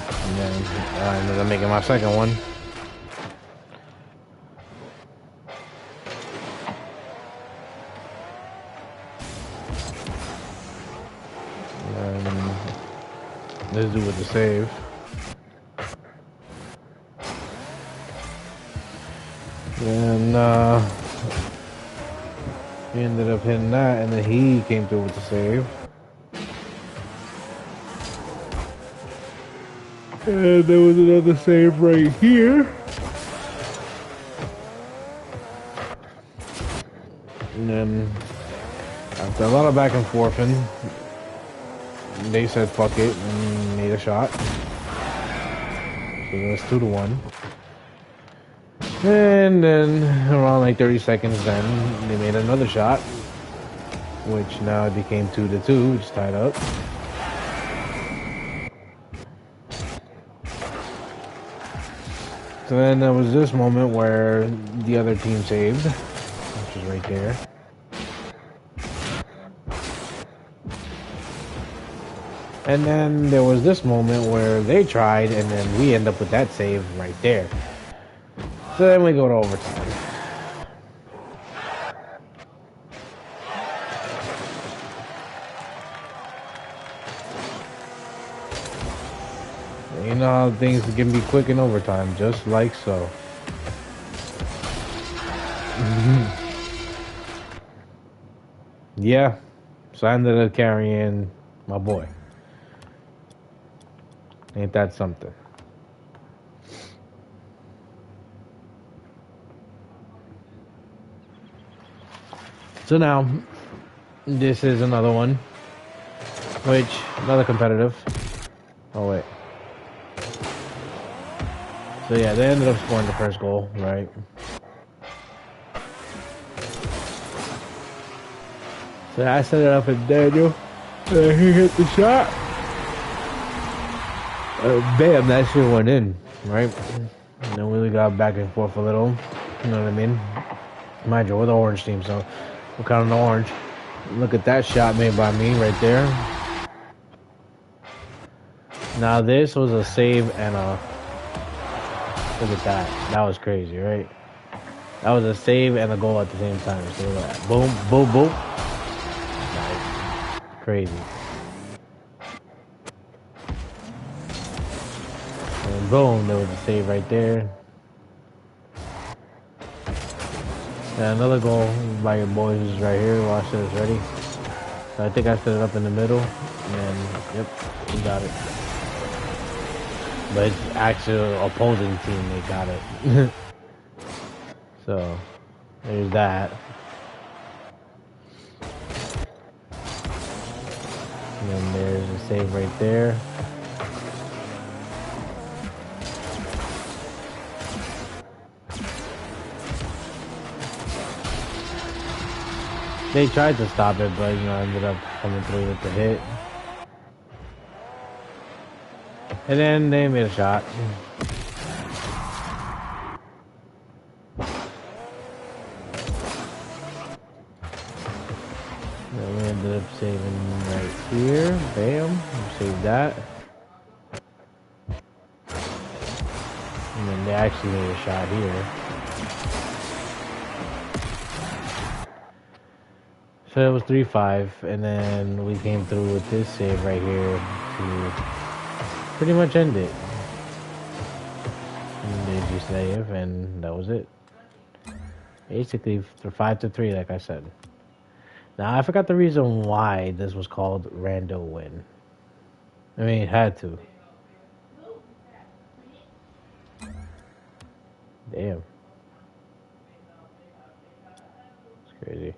And then I ended up making my second one. This dude with the save. And he ended up hitting that, and then he came through with the save. And there was another save right here. And then after a lot of back and forthing, they said fuck it and made a shot. So it was 2-1. And then around like 30 seconds then they made another shot, which now it became 2-2, which is tied up. So then there was this moment where the other team saved, which is right there. And then there was this moment where they tried, and then we end up with that save right there. So then we go to overtime. You know how things can be quick in overtime, just like so. Yeah, so I ended up carrying my boy. Ain't that something? So now, this is another one, which, another competitive. Oh wait. So yeah, they ended up scoring the first goal, right? So I set it up at Daniel, and he hit the shot. Bam, that shit went in, right? And then we got back and forth a little, you know what I mean? Mind you, we're the orange team, so we're kind of the orange. Look at that shot made by me right there. Now this was a save and a Look at that. That was crazy, right? That was a save and a goal at the same time. So look at that. Boom, boom, boom. Nice. Crazy. And boom, there was a save right there. And another goal by your boys is right here. Watch this. Ready? So I think I set it up in the middle. And yep, he got it. But it's actual opposing team, they got it. So, there's that. And then there's a save right there. They tried to stop it, but ended up coming through with the hit. And then they made a shot. Then we ended up saving right here. Bam. Save that. And then they actually made a shot here. So it was 3-5, and then we came through with this save right here to pretty much end it. And they just save, and that was it. Basically, 5-3, like I said. Now, I forgot the reason why this was called Rando Win. I mean, it had to. Damn. It's crazy.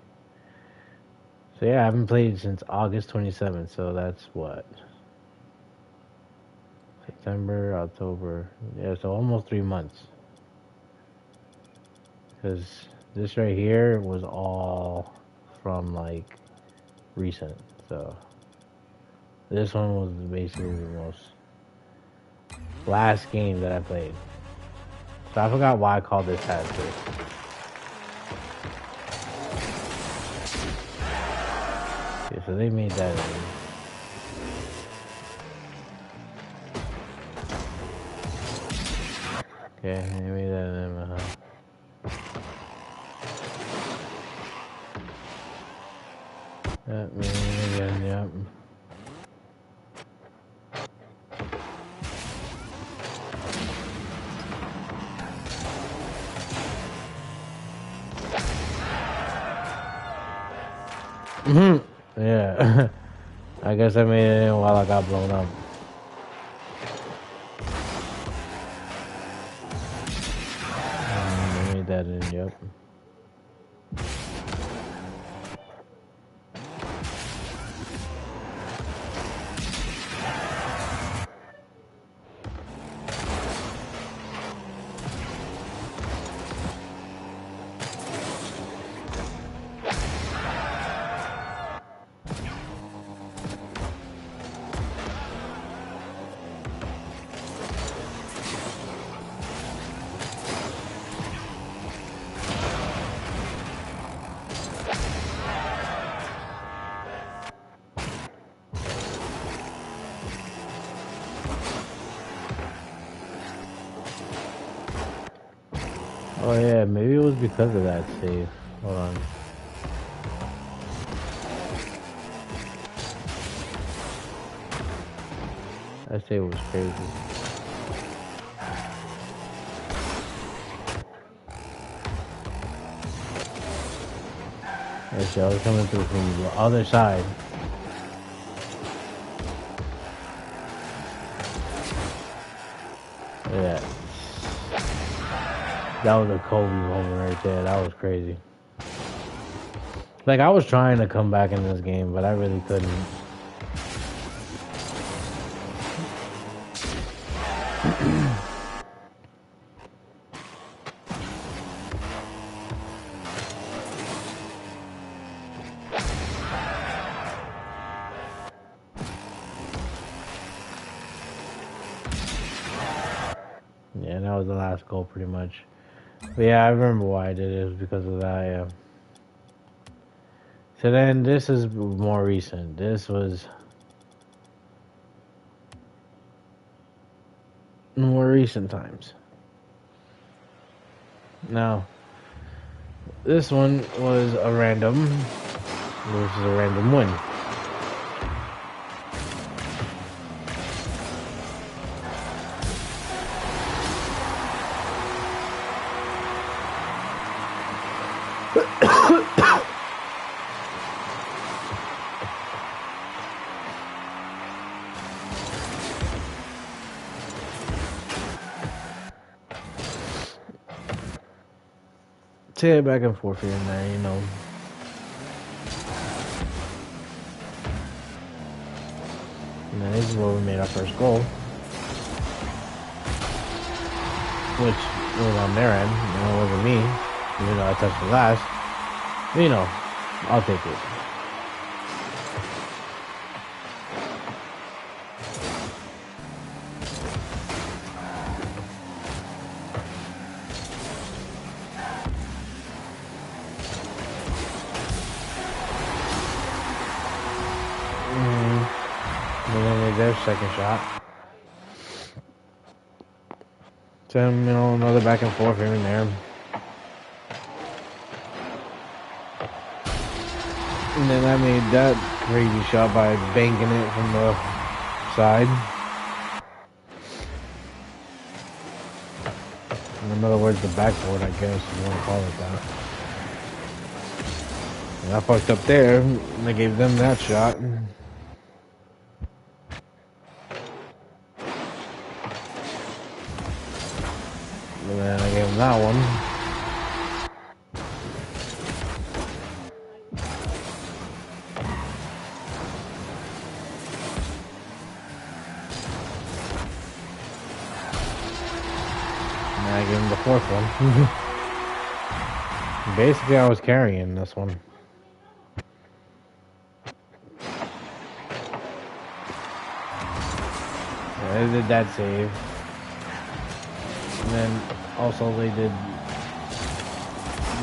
So yeah, I haven't played since August 27th, so that's what? September, October, yeah, so almost 3 months. Because this right here was all from like recent, so this one was basically the most last game that I played. So I forgot why I called this hat-trick. Okay, so they made that in. Okay, they made that in, Yep, made it again, yep. Yeah. I guess I made it in while I got blown up. I made that in, yep. Oh yeah, maybe it was because of that save. Hold on. That save was crazy. Actually, I was coming through from the other side. Yeah. That was a Kobe moment right there. That was crazy. Like, I was trying to come back in this game, but I really couldn't. Yeah, that was the last goal pretty much. But yeah, I remember why I did it. It was because of that, yeah. So then this is more recent. This was more recent times. Now, this one was a random. This is a random win. Tear back and forth here and there, you know. And then this is where we made our first goal. Which was on their end. You know, it wasn't me. Even though I touched the last. But, you know, I'll take it. Their second shot. So, you know, another back and forth here and there. And then I made that crazy shot by banking it from the side. In other words, the backboard, I guess, if you want to call it that. And I fucked up there, and I gave them that shot. And then I gave him that one. And then I gave him the fourth one. Basically, I was carrying this one. Yeah, they did that save. And then also they did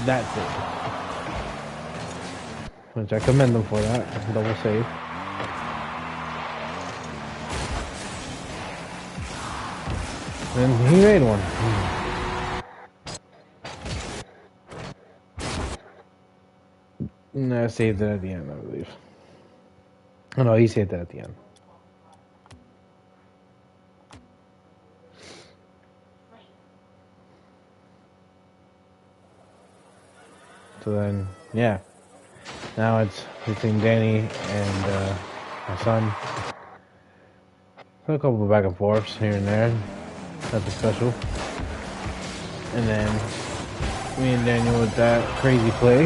that thing. Which I commend them for that. Double save. And he made one. And I saved it at the end, I believe. Oh no, he saved that at the end. So then, yeah. Now it's between Danny and my son. A couple of back and forths here and there. Nothing special. And then me and Daniel with that crazy play.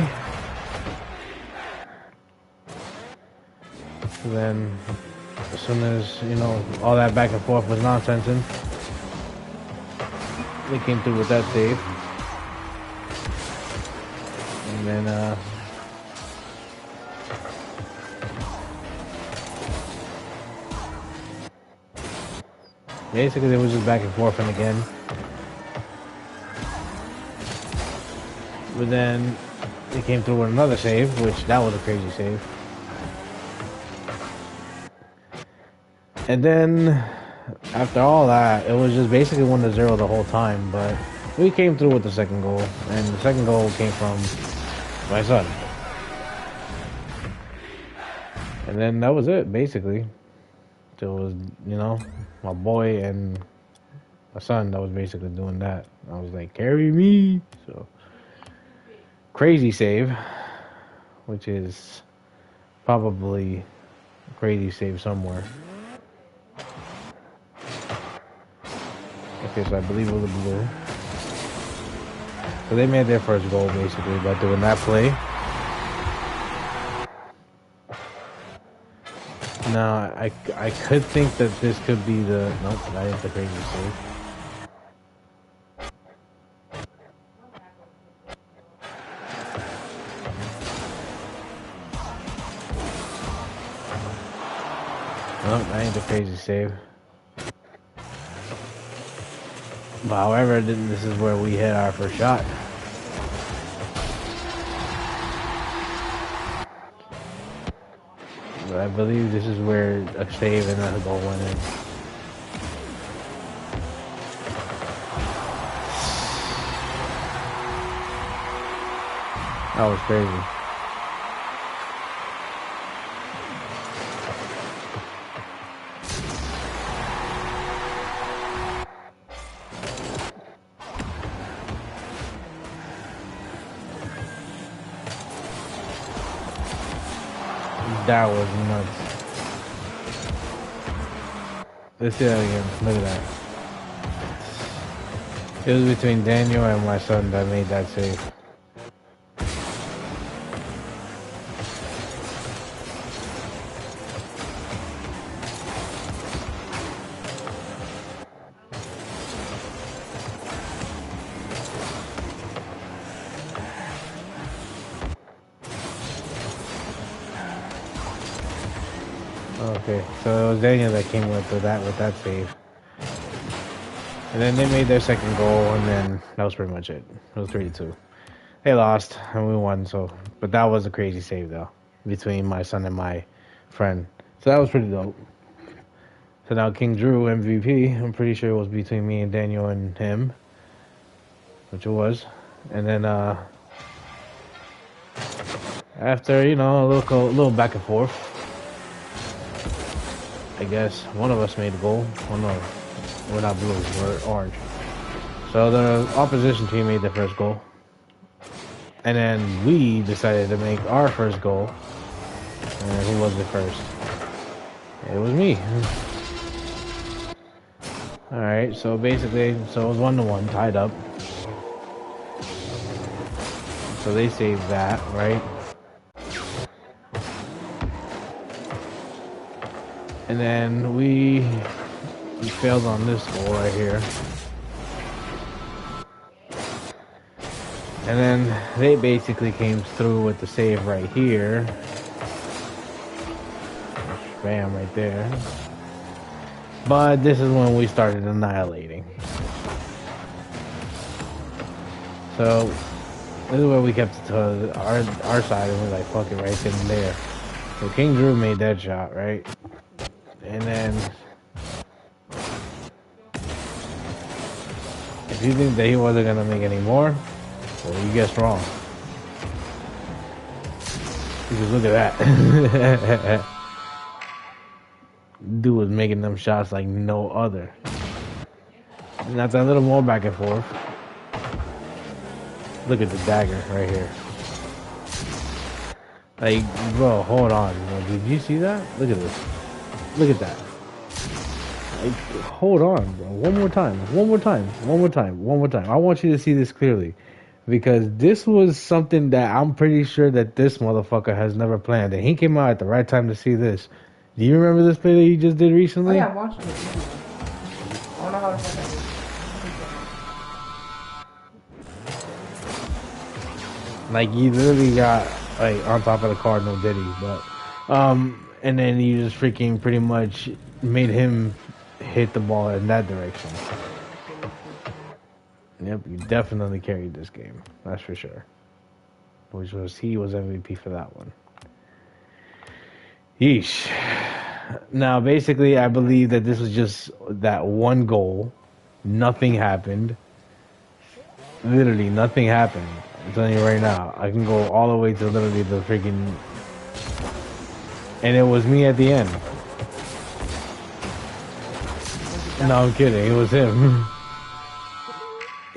And then as soon as, you know, all that back and forth was nonsensing, they came through with that save. And then, basically, it was just back and forth and again. But then, they came through with another save, which that was a crazy save. And then, after all that, it was just basically 1-0 the whole time, but we came through with the second goal, and the second goal came from my son. And then that was it, basically. So it was, you know, my boy and my son that was basically doing that. I was like, carry me. So, crazy save, which is probably a crazy save somewhere. Okay, so I believe it was a blue. So they made their first goal basically by doing that play. Now I could think that this could be the nope, that is the crazy save. Nope, that ain't the crazy save. But however, this is where we hit our first shot. But I believe this is where a save and a goal went in. That was crazy. That was nuts. Let's see that again. Look at that. It was between Daniel and my son that made that save. Okay, so it was Daniel that came with that save. And then they made their second goal, and then that was pretty much it. It was 3-2. They lost, and we won, so... But that was a crazy save, though, between my son and my friend. So that was pretty dope. So now King Drew, MVP, I'm pretty sure it was between me and Daniel and him. Which it was. And then, after, you know, a little back and forth, I guess one of us made a goal. Oh, no. We're not blue, we're orange. So the opposition team made the first goal. And then we decided to make our first goal. And who was the first? It was me. Alright, so basically, so it was 1-1, tied up. So they saved that, right? And then we failed on this goal right here. And then they basically came through with the save right here. Bam, right there. But this is when we started annihilating. So this is where we kept it to our side, and we're like, fuck it, right then and there. So King Drew made that shot, right? And then if you think that he wasn't gonna make any more, well, you guessed wrong. Because look at that. Dude was making them shots like no other. And that's a little more back and forth. Look at the dagger right here. Like, bro, hold on. Did you see that? Look at this. Look at that. Like, hold on, bro. One more time. One more time. One more time. One more time. I want you to see this clearly. Because this was something that I'm pretty sure that this motherfucker has never planned. And he came out at the right time to see this. Do you remember this play that he just did recently? Oh yeah, I watched it. I don't know how to play that. Like, you literally got, like, on top of the Cardinal Diddy, but, and then you just freaking pretty much made him hit the ball in that direction. Yep, you definitely carried this game, that's for sure. He was MVP for that one. Yeesh. Now, basically, I believe that this was just that one goal. Nothing happened. Literally, nothing happened. I'm telling you right now. I can go all the way to literally the freaking... And it was me at the end. No, I'm kidding. It was him.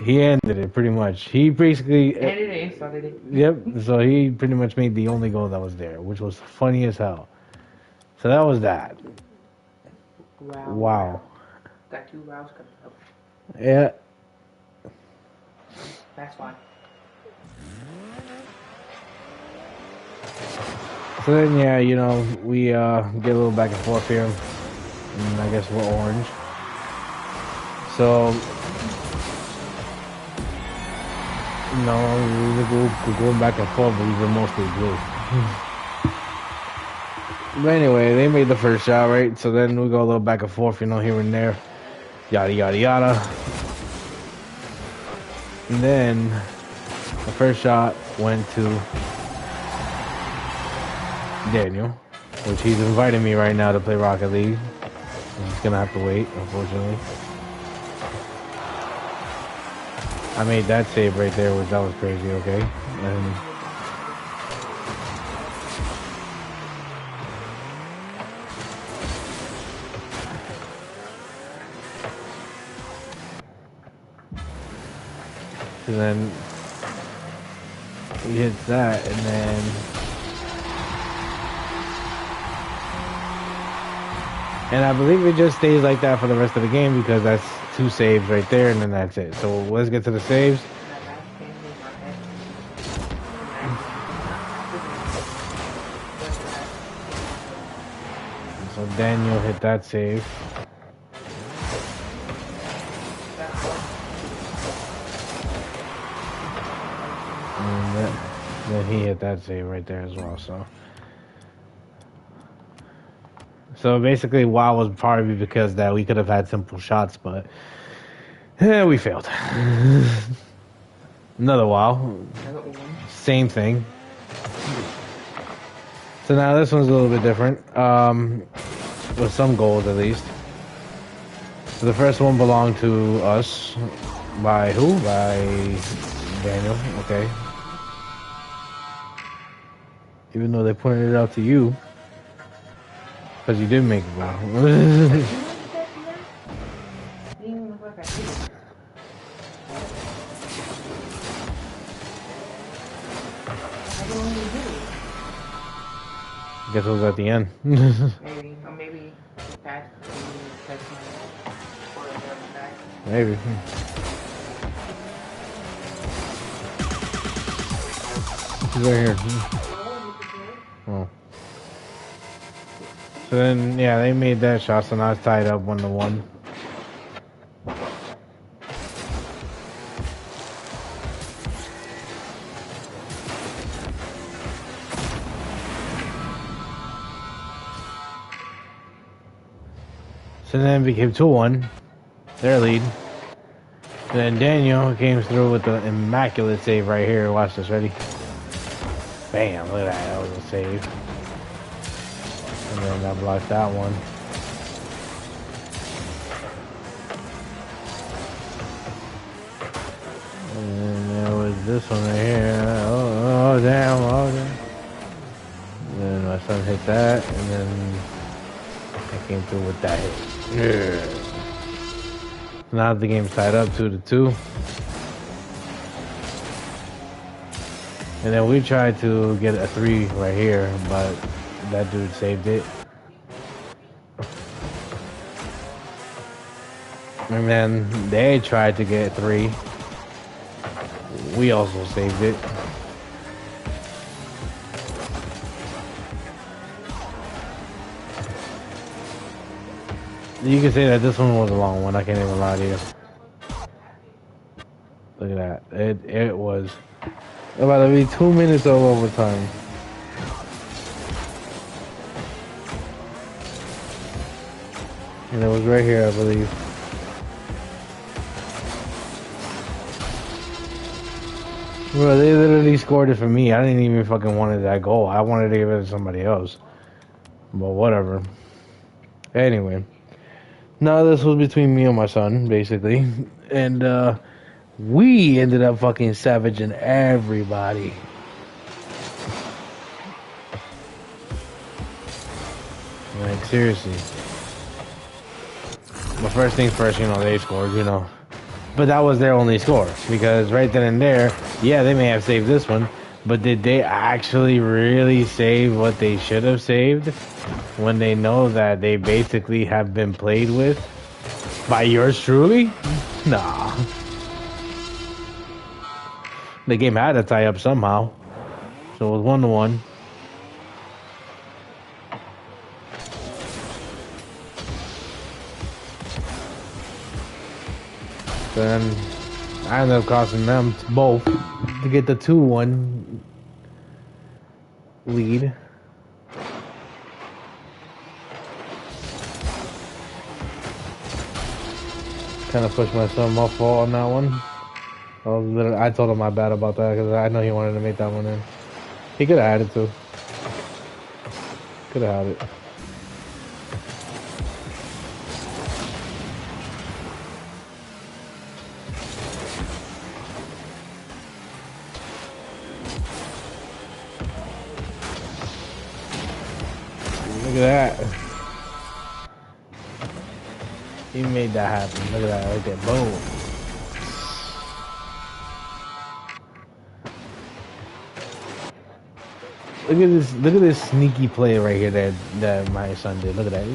He ended it, pretty much. He basically... Ended it, started it. Yep, so he pretty much made the only goal that was there, which was funny as hell. So that was that. Wow. Got 2 rounds coming up. Yeah. That's fine. So then, yeah, you know, we get a little back and forth here. And I guess we're orange. So, no, we're going back and forth, but we were mostly blue. But anyway, they made the first shot, right? So then we go a little back and forth, you know, here and there. Yada, yada, yada. And then the first shot went to Daniel, which he's inviting me right now to play Rocket League. I'm just gonna have to wait, unfortunately. I made that save right there, which that was crazy, okay? And And then he hits that, and then I believe it just stays like that for the rest of the game because that's 2 saves right there, and then that's it. So let's get to the saves. So Daniel hit that save. And then he hit that save right there as well. So basically, WoW was probably because that we could have had simple shots, but we failed. Another WoW. Same thing. So now this one's a little bit different. With some goals at least. So the first one belonged to us. By who? By Daniel. Okay. Even though they pointed it out to you. Because you did make a goal. Guess it was at the end. Maybe. Or maybe back. Maybe. He's right here. Oh. So then, yeah, they made that shot, so now it's tied up 1-1. So then it became 2-1, their lead. And then Daniel came through with the immaculate save right here. Watch this, ready? Bam, look at that, that was a save. And then that blocked that one. And then there was this one right here. Oh damn, oh damn. And then my son hit that, and then I came through with that hit. Yeah. Now the game's tied up 2-2. And then we tried to get a 3 right here, but that dude saved it. And then they tried to get 3. We also saved it. You can say that this one was a long one. I can't even lie to you. Look at that. It was about to be 2 minutes of overtime. And it was right here, I believe. Bro, they literally scored it for me. I didn't even fucking wanted that goal. I wanted to give it to somebody else. But whatever. Anyway. Now this was between me and my son, basically. And we ended up fucking savaging everybody. Like, seriously. But first things first, you know, they scored, you know. But that was their only score. Because right then and there, yeah, they may have saved this one. But did they actually really save what they should have saved? When they know that they basically have been played with by yours truly? Nah. The game had to tie up somehow. So it was 1-1. Then I ended up costing them both to get the 2-1 lead. Kind of pushed myself off fault on that one. I told him my bad about that because I know he wanted to make that one in. He could have had it too. Could have had it. Look at that. He made that happen. Look at that right there. Boom. Look at this sneaky play right here that my son did. Look at that.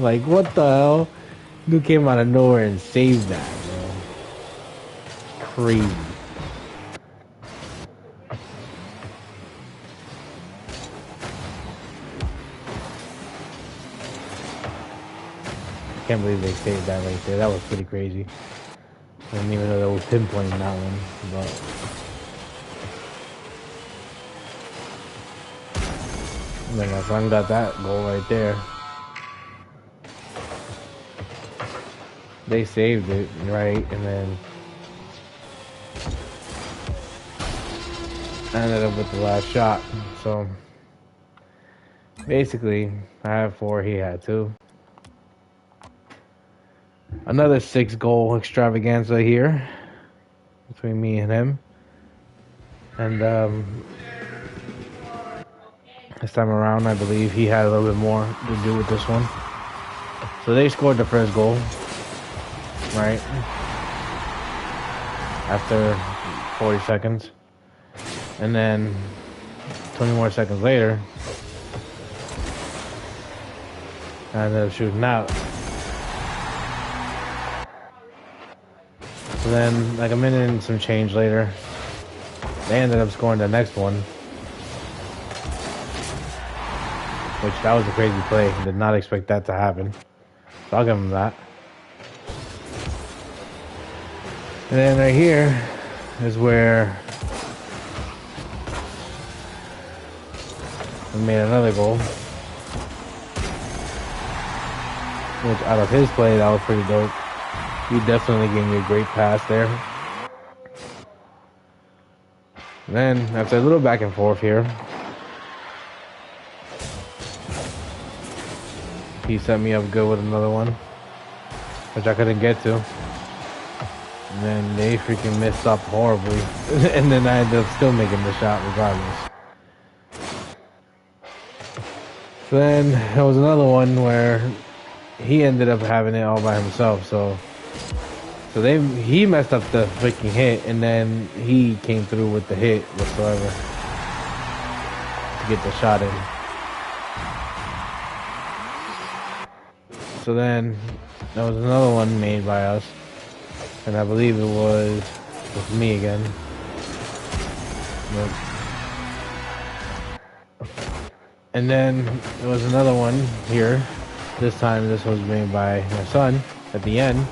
Like what the hell? Dude came out of nowhere and saved that, bro. Crazy. I can't believe they saved that right there. That was pretty crazy. I didn't even know that was pinpointing that one, but. And then my son got that goal right there. They saved it, right? And then I ended up with the last shot. So basically, I had 4, he had 2. Another 6-goal extravaganza here between me and him. And this time around, I believe he had a little bit more to do with this one. So they scored the first goal, right? After 40 seconds. And then 20 more seconds later, I ended up shooting out. So then, like a minute and some change later, they ended up scoring the next one. Which, that was a crazy play. Did not expect that to happen. So I'll give them that. And then right here is where we made another goal. Which, out of his play, that was pretty dope. He definitely gave me a great pass there. And then, after a little back and forth here, he set me up good with another one, which I couldn't get to. And then they freaking messed up horribly. And then I ended up still making the shot regardless. So then there was another one where he ended up having it all by himself. So he messed up the freaking hit, and then he came through with the hit whatsoever to get the shot in. So then there was another one made by us, and I believe it was with me again. Nope. And then there was another one here. This time this was made by my son at the end.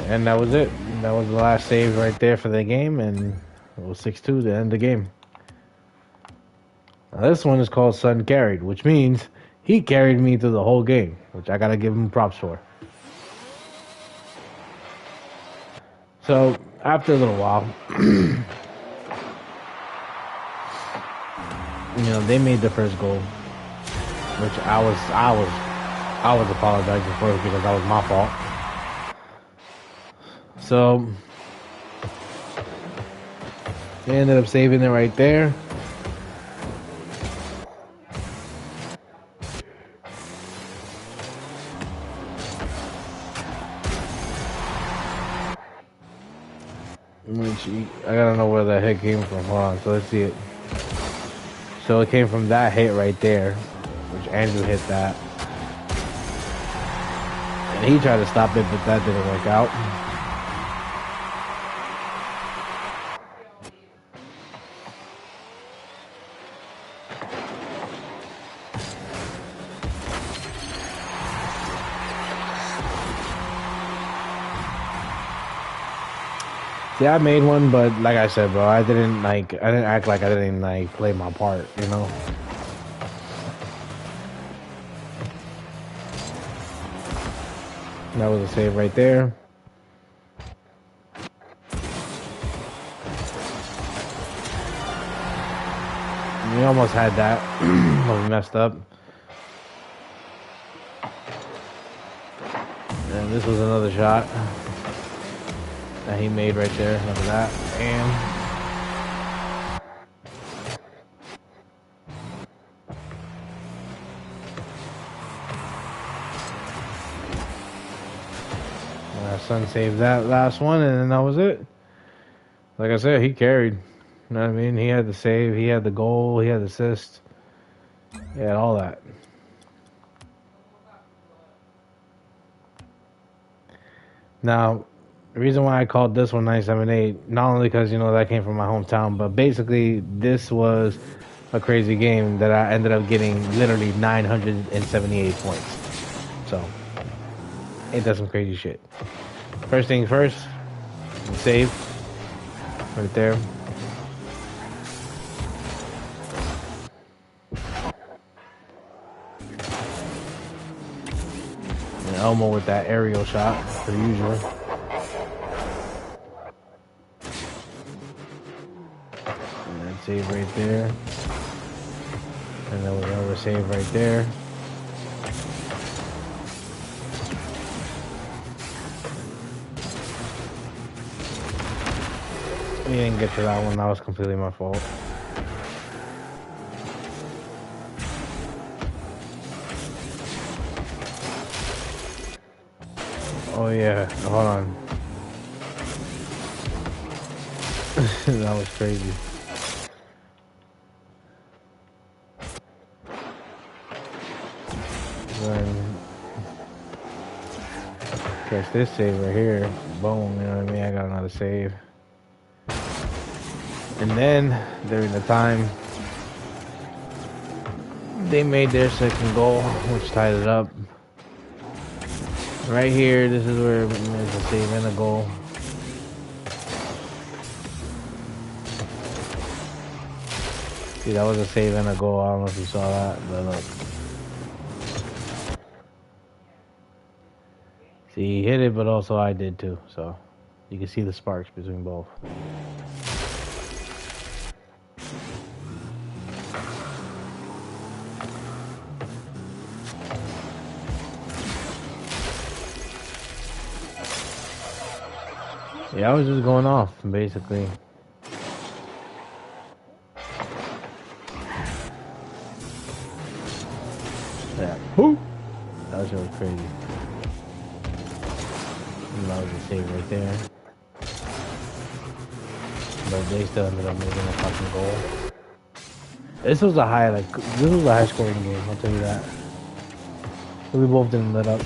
And that was it. That was the last save right there for the game, and it was 6-2 to end the game. Now this one is called Son Carried, which means he carried me through the whole game, which I gotta give him props for. So after a little while, they made the first goal, which I was apologizing for because that was my fault. So they ended up saving it right there. I gotta know where that hit came from. Hold on, so let's see it. So it came from that hit right there, which Andrew hit that. And he tried to stop it, but that didn't work out. See, I made one, but like I said, bro, I didn't act like I didn't play my part, you know? That was a save right there. We almost had that, but we messed up. And this was another shot that he made right there. Look at that. And My son saved that last one, and then that was it. Like I said, he carried. You know what I mean? He had the save, he had the goal, he had the assist. He had all that. Now, the reason why I called this one 978, not only because, you know, that came from my hometown, but basically this was a crazy game that I ended up getting literally 978 points. So, ain't that some crazy shit? First things first, save. Right there. And Elmo with that aerial shot, per usual. And that save right there. And then another save right there. We didn't get to that one, that was completely my fault. Oh yeah, hold on. That was crazy. Then catch this save right here. Boom, you know what I mean? I got another save. And then during the time they made their second goal, which tied it up. Right here, this is where there's a save and a goal. See, that was a save and a goal. I don't know if you saw that, but look. See, he hit it, but also I did too. So you can see the sparks between both. Yeah, I was just going off, basically. Yeah. Whoo! That was really crazy. And that was a save right there. But they still ended up making a fucking goal. This was a high scoring game, I'll tell you that. We both didn't let up.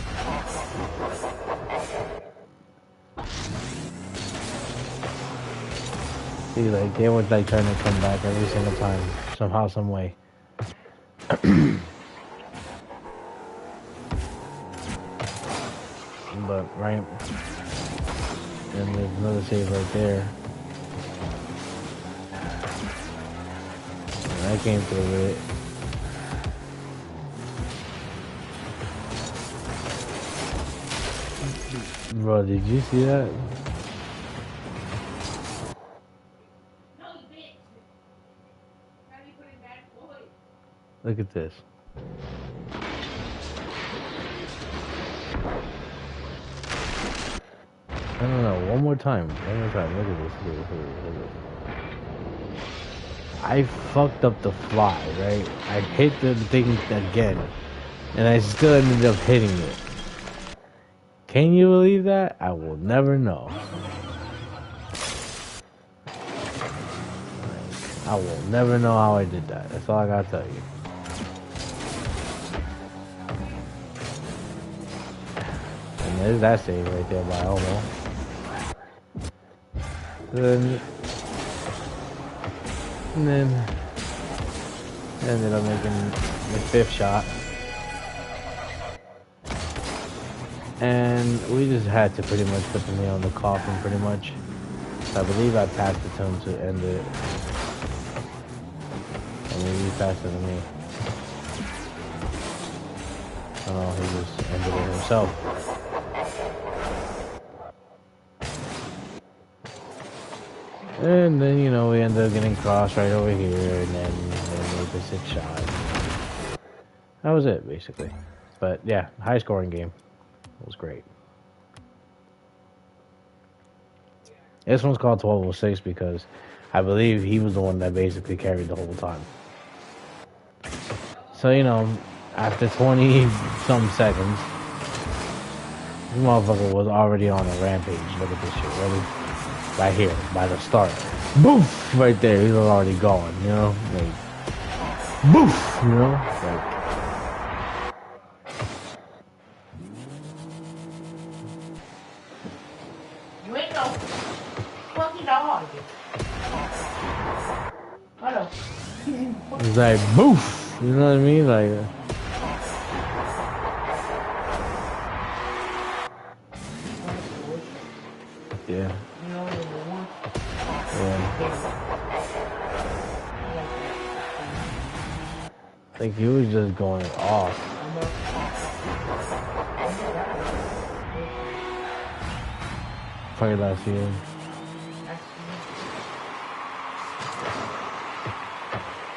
See, like, they were like trying to come back every single time, somehow, some way. But, right, and there's another save right there. And I came through with it. Bro, did you see that? Look at this. I don't know. One more time. Look at this. Look at this. I fucked up the fly, right? I hit the thing again. And I still ended up hitting it. Can you believe that? I will never know. I will never know how I did that. That's all I gotta tell you. And there's that save right there by Elmo. And then ended up making the fifth shot. And we just had to pretty much put the nail in the coffin, pretty much. I believe I passed it to him to end it. I mean, he passed it to me. Oh, he just ended it himself. And then, you know, we ended up getting crossed right over here, and then they made the sixth shot. That was it, basically. But yeah, high scoring game. It was great. This one's called 1206 because I believe he was the one that basically carried the whole time. So, you know, after 20-some seconds, This motherfucker was already on a rampage. Look at this shit. Ready? Right here, by the start. Boof! Right there. He was already gone, you know? Like, boof! You know? Like, You ain't no fucking dog. Hello. it's like, boof! You know what I mean? Like, yeah. You know, number one. Yeah. Like, he was just going off. Probably last year.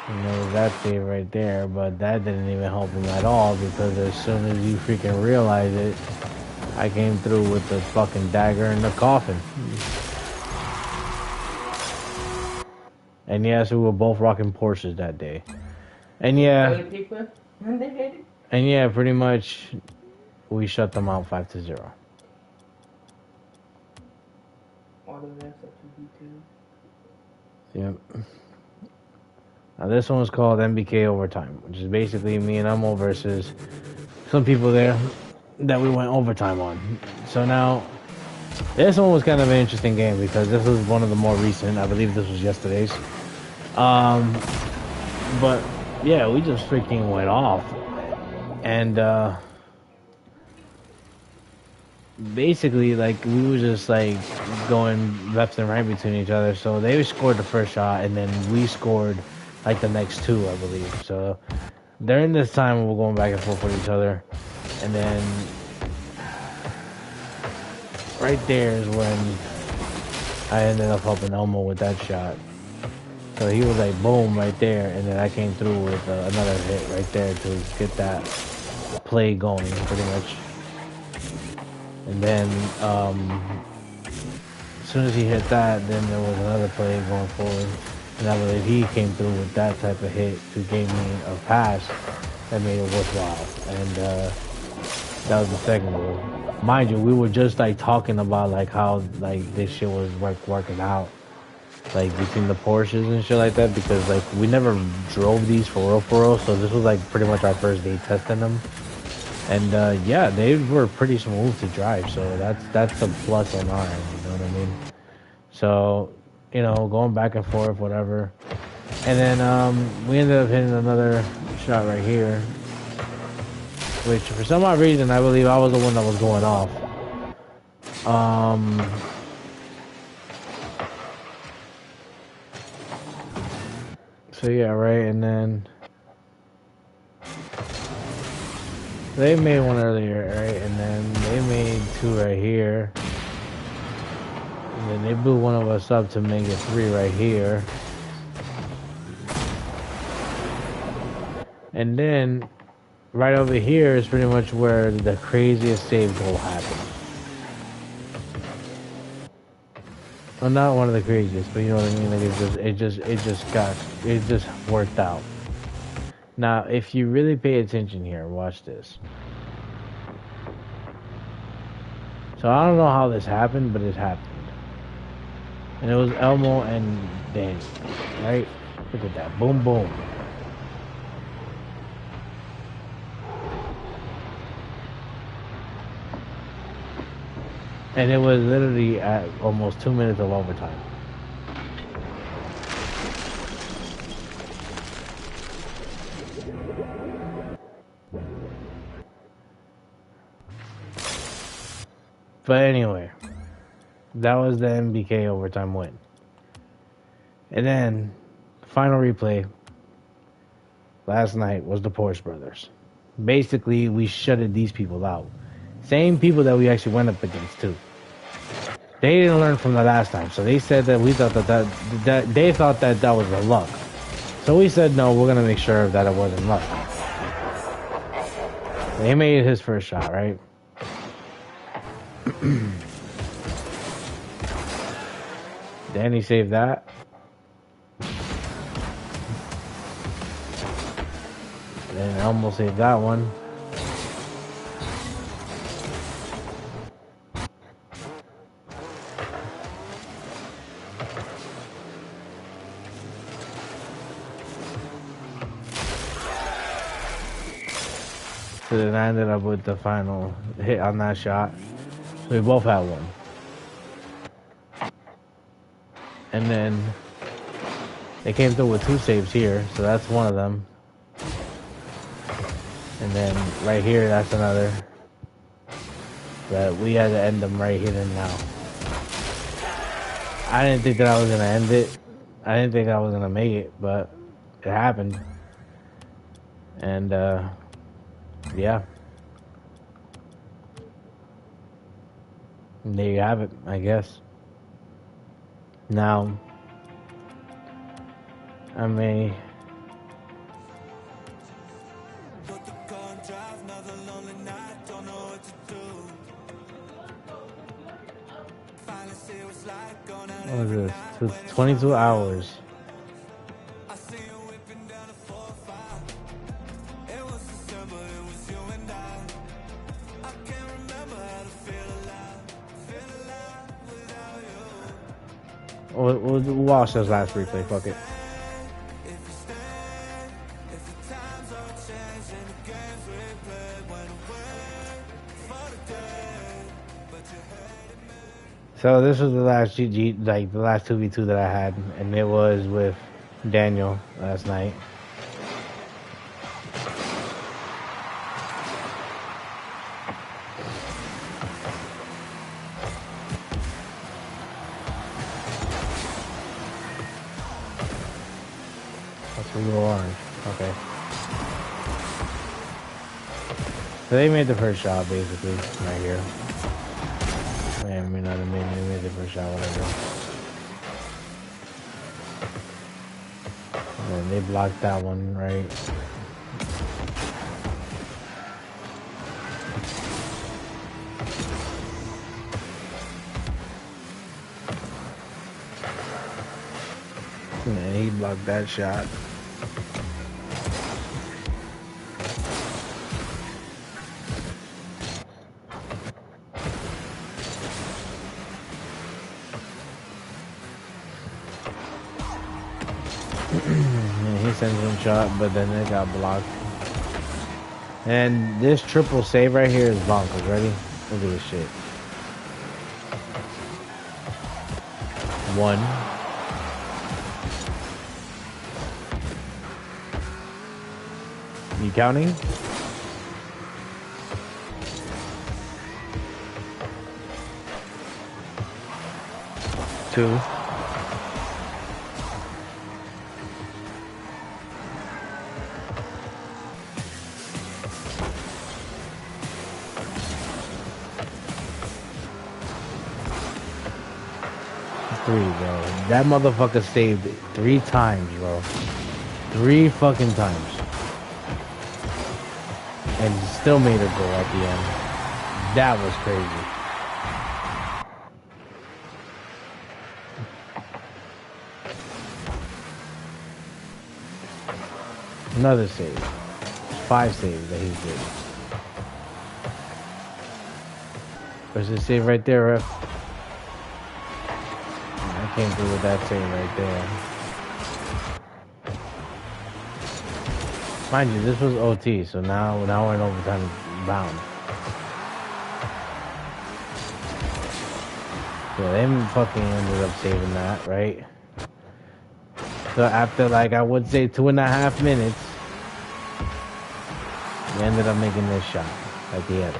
You know, that thing right there, but that didn't even help him at all because as soon as you freaking realize it, I came through with the fucking dagger in the coffin. And yes, we were both rocking Porsches that day. And yeah, pretty much we shut them out 5-0. Yep. Now this one was called MBK Overtime, which is basically me and Elmo versus some people there that we went overtime on. So now, this one was kind of an interesting game because this was one of the more recent. I believe this was yesterday's. But yeah, we just freaking went off. And basically, like, we were just like going left and right between each other. So they scored the first shot, and then we scored like the next two, I believe. So during this time, we're going back and forth with each other, and then right there is when I ended up helping Elmo with that shot. So he was like boom right there, and then I came through with another hit right there to get that play going, pretty much. And then as soon as he hit that, then there was another play going forward. And I believe he came through with that type of hit to give me a pass that made it worthwhile. And that was the second goal. Mind you, we were just like talking about like how like this shit was working out, like between the Porsches and shit like that, because like we never drove these for real. So this was like pretty much our first day testing them. And yeah, they were pretty smooth to drive, so that's a plus on our end, you know what I mean? So, you know, going back and forth, whatever. And then we ended up hitting another shot right here, which for some odd reason, I believe I was the one that was going off. So yeah, right, and then they made one earlier, right? And then they made two right here. And then they blew one of us up to make it three right here. And then right over here is pretty much where the craziest save goal happened. Well, not one of the craziest, but you know what I mean? Like it just worked out. Now, if you really pay attention here, watch this. So I don't know how this happened, but it happened. And it was Elmo and Danny, right? Look at that. Boom, boom. And it was literally at almost 2 minutes of overtime. But anyway, that was the MBK overtime win. And then, final replay last night was the Porsche brothers. Basically, we shutted these people out. Same people that we actually went up against, too. They didn't learn from the last time, so they said that we thought that they thought that was the luck. So we said, no, we're going to make sure that it wasn't luck. They made his first shot, right? Danny saved that. Then Elmo saved that one. So then I ended up with the final hit on that shot. So we both had one. And then they came through with 2 saves here, so that's one of them. And then right here, that's another. But we had to end them right here and now. I didn't think that I was gonna end it. I didn't think I was gonna make it, but it happened. And yeah. And there you have it, I guess. Now, I may. What is this? 22 hours. We'll watch this last replay. Fuck it. So this was the last GG, like the last 2v2 that I had, and it was with Daniel last night. That's a little orange. Okay. So they made the first shot basically right here. I mean, not they made the first shot, whatever. And then they blocked that one, right? And then he blocked that shot. And he sends one shot, but then it got blocked. And this triple save right here is bonkers. Ready? Look at this shit. 1. You counting? 2. 3, bro. That motherfucker saved 3 times, bro. 3 fucking times. And still made a goal at the end. That was crazy. Another save. 5 saves that he did. There's a save right there, ref. I came through with that save right there. Mind you, this was OT, so now we're in overtime bound. Yeah, they fucking ended up saving that, right? So after, like, I would say 2.5 minutes, we ended up making this shot at the end.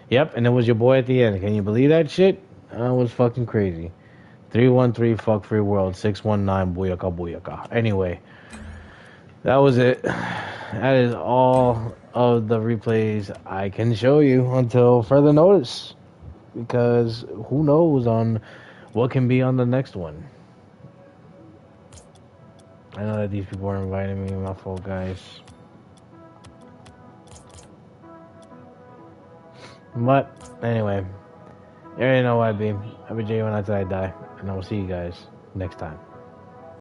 Yep, and it was your boy at the end. Can you believe that shit? That was fucking crazy. 313 fuck free world, 619 booyaka booyaka. Anyway, that was it. That is all of the replays I can show you until further notice. Because who knows on what can be on the next one. I know that these people are inviting me, my fault, guys. But anyway, you already know what I be. I'll be Jay when I die, and I will see you guys next time.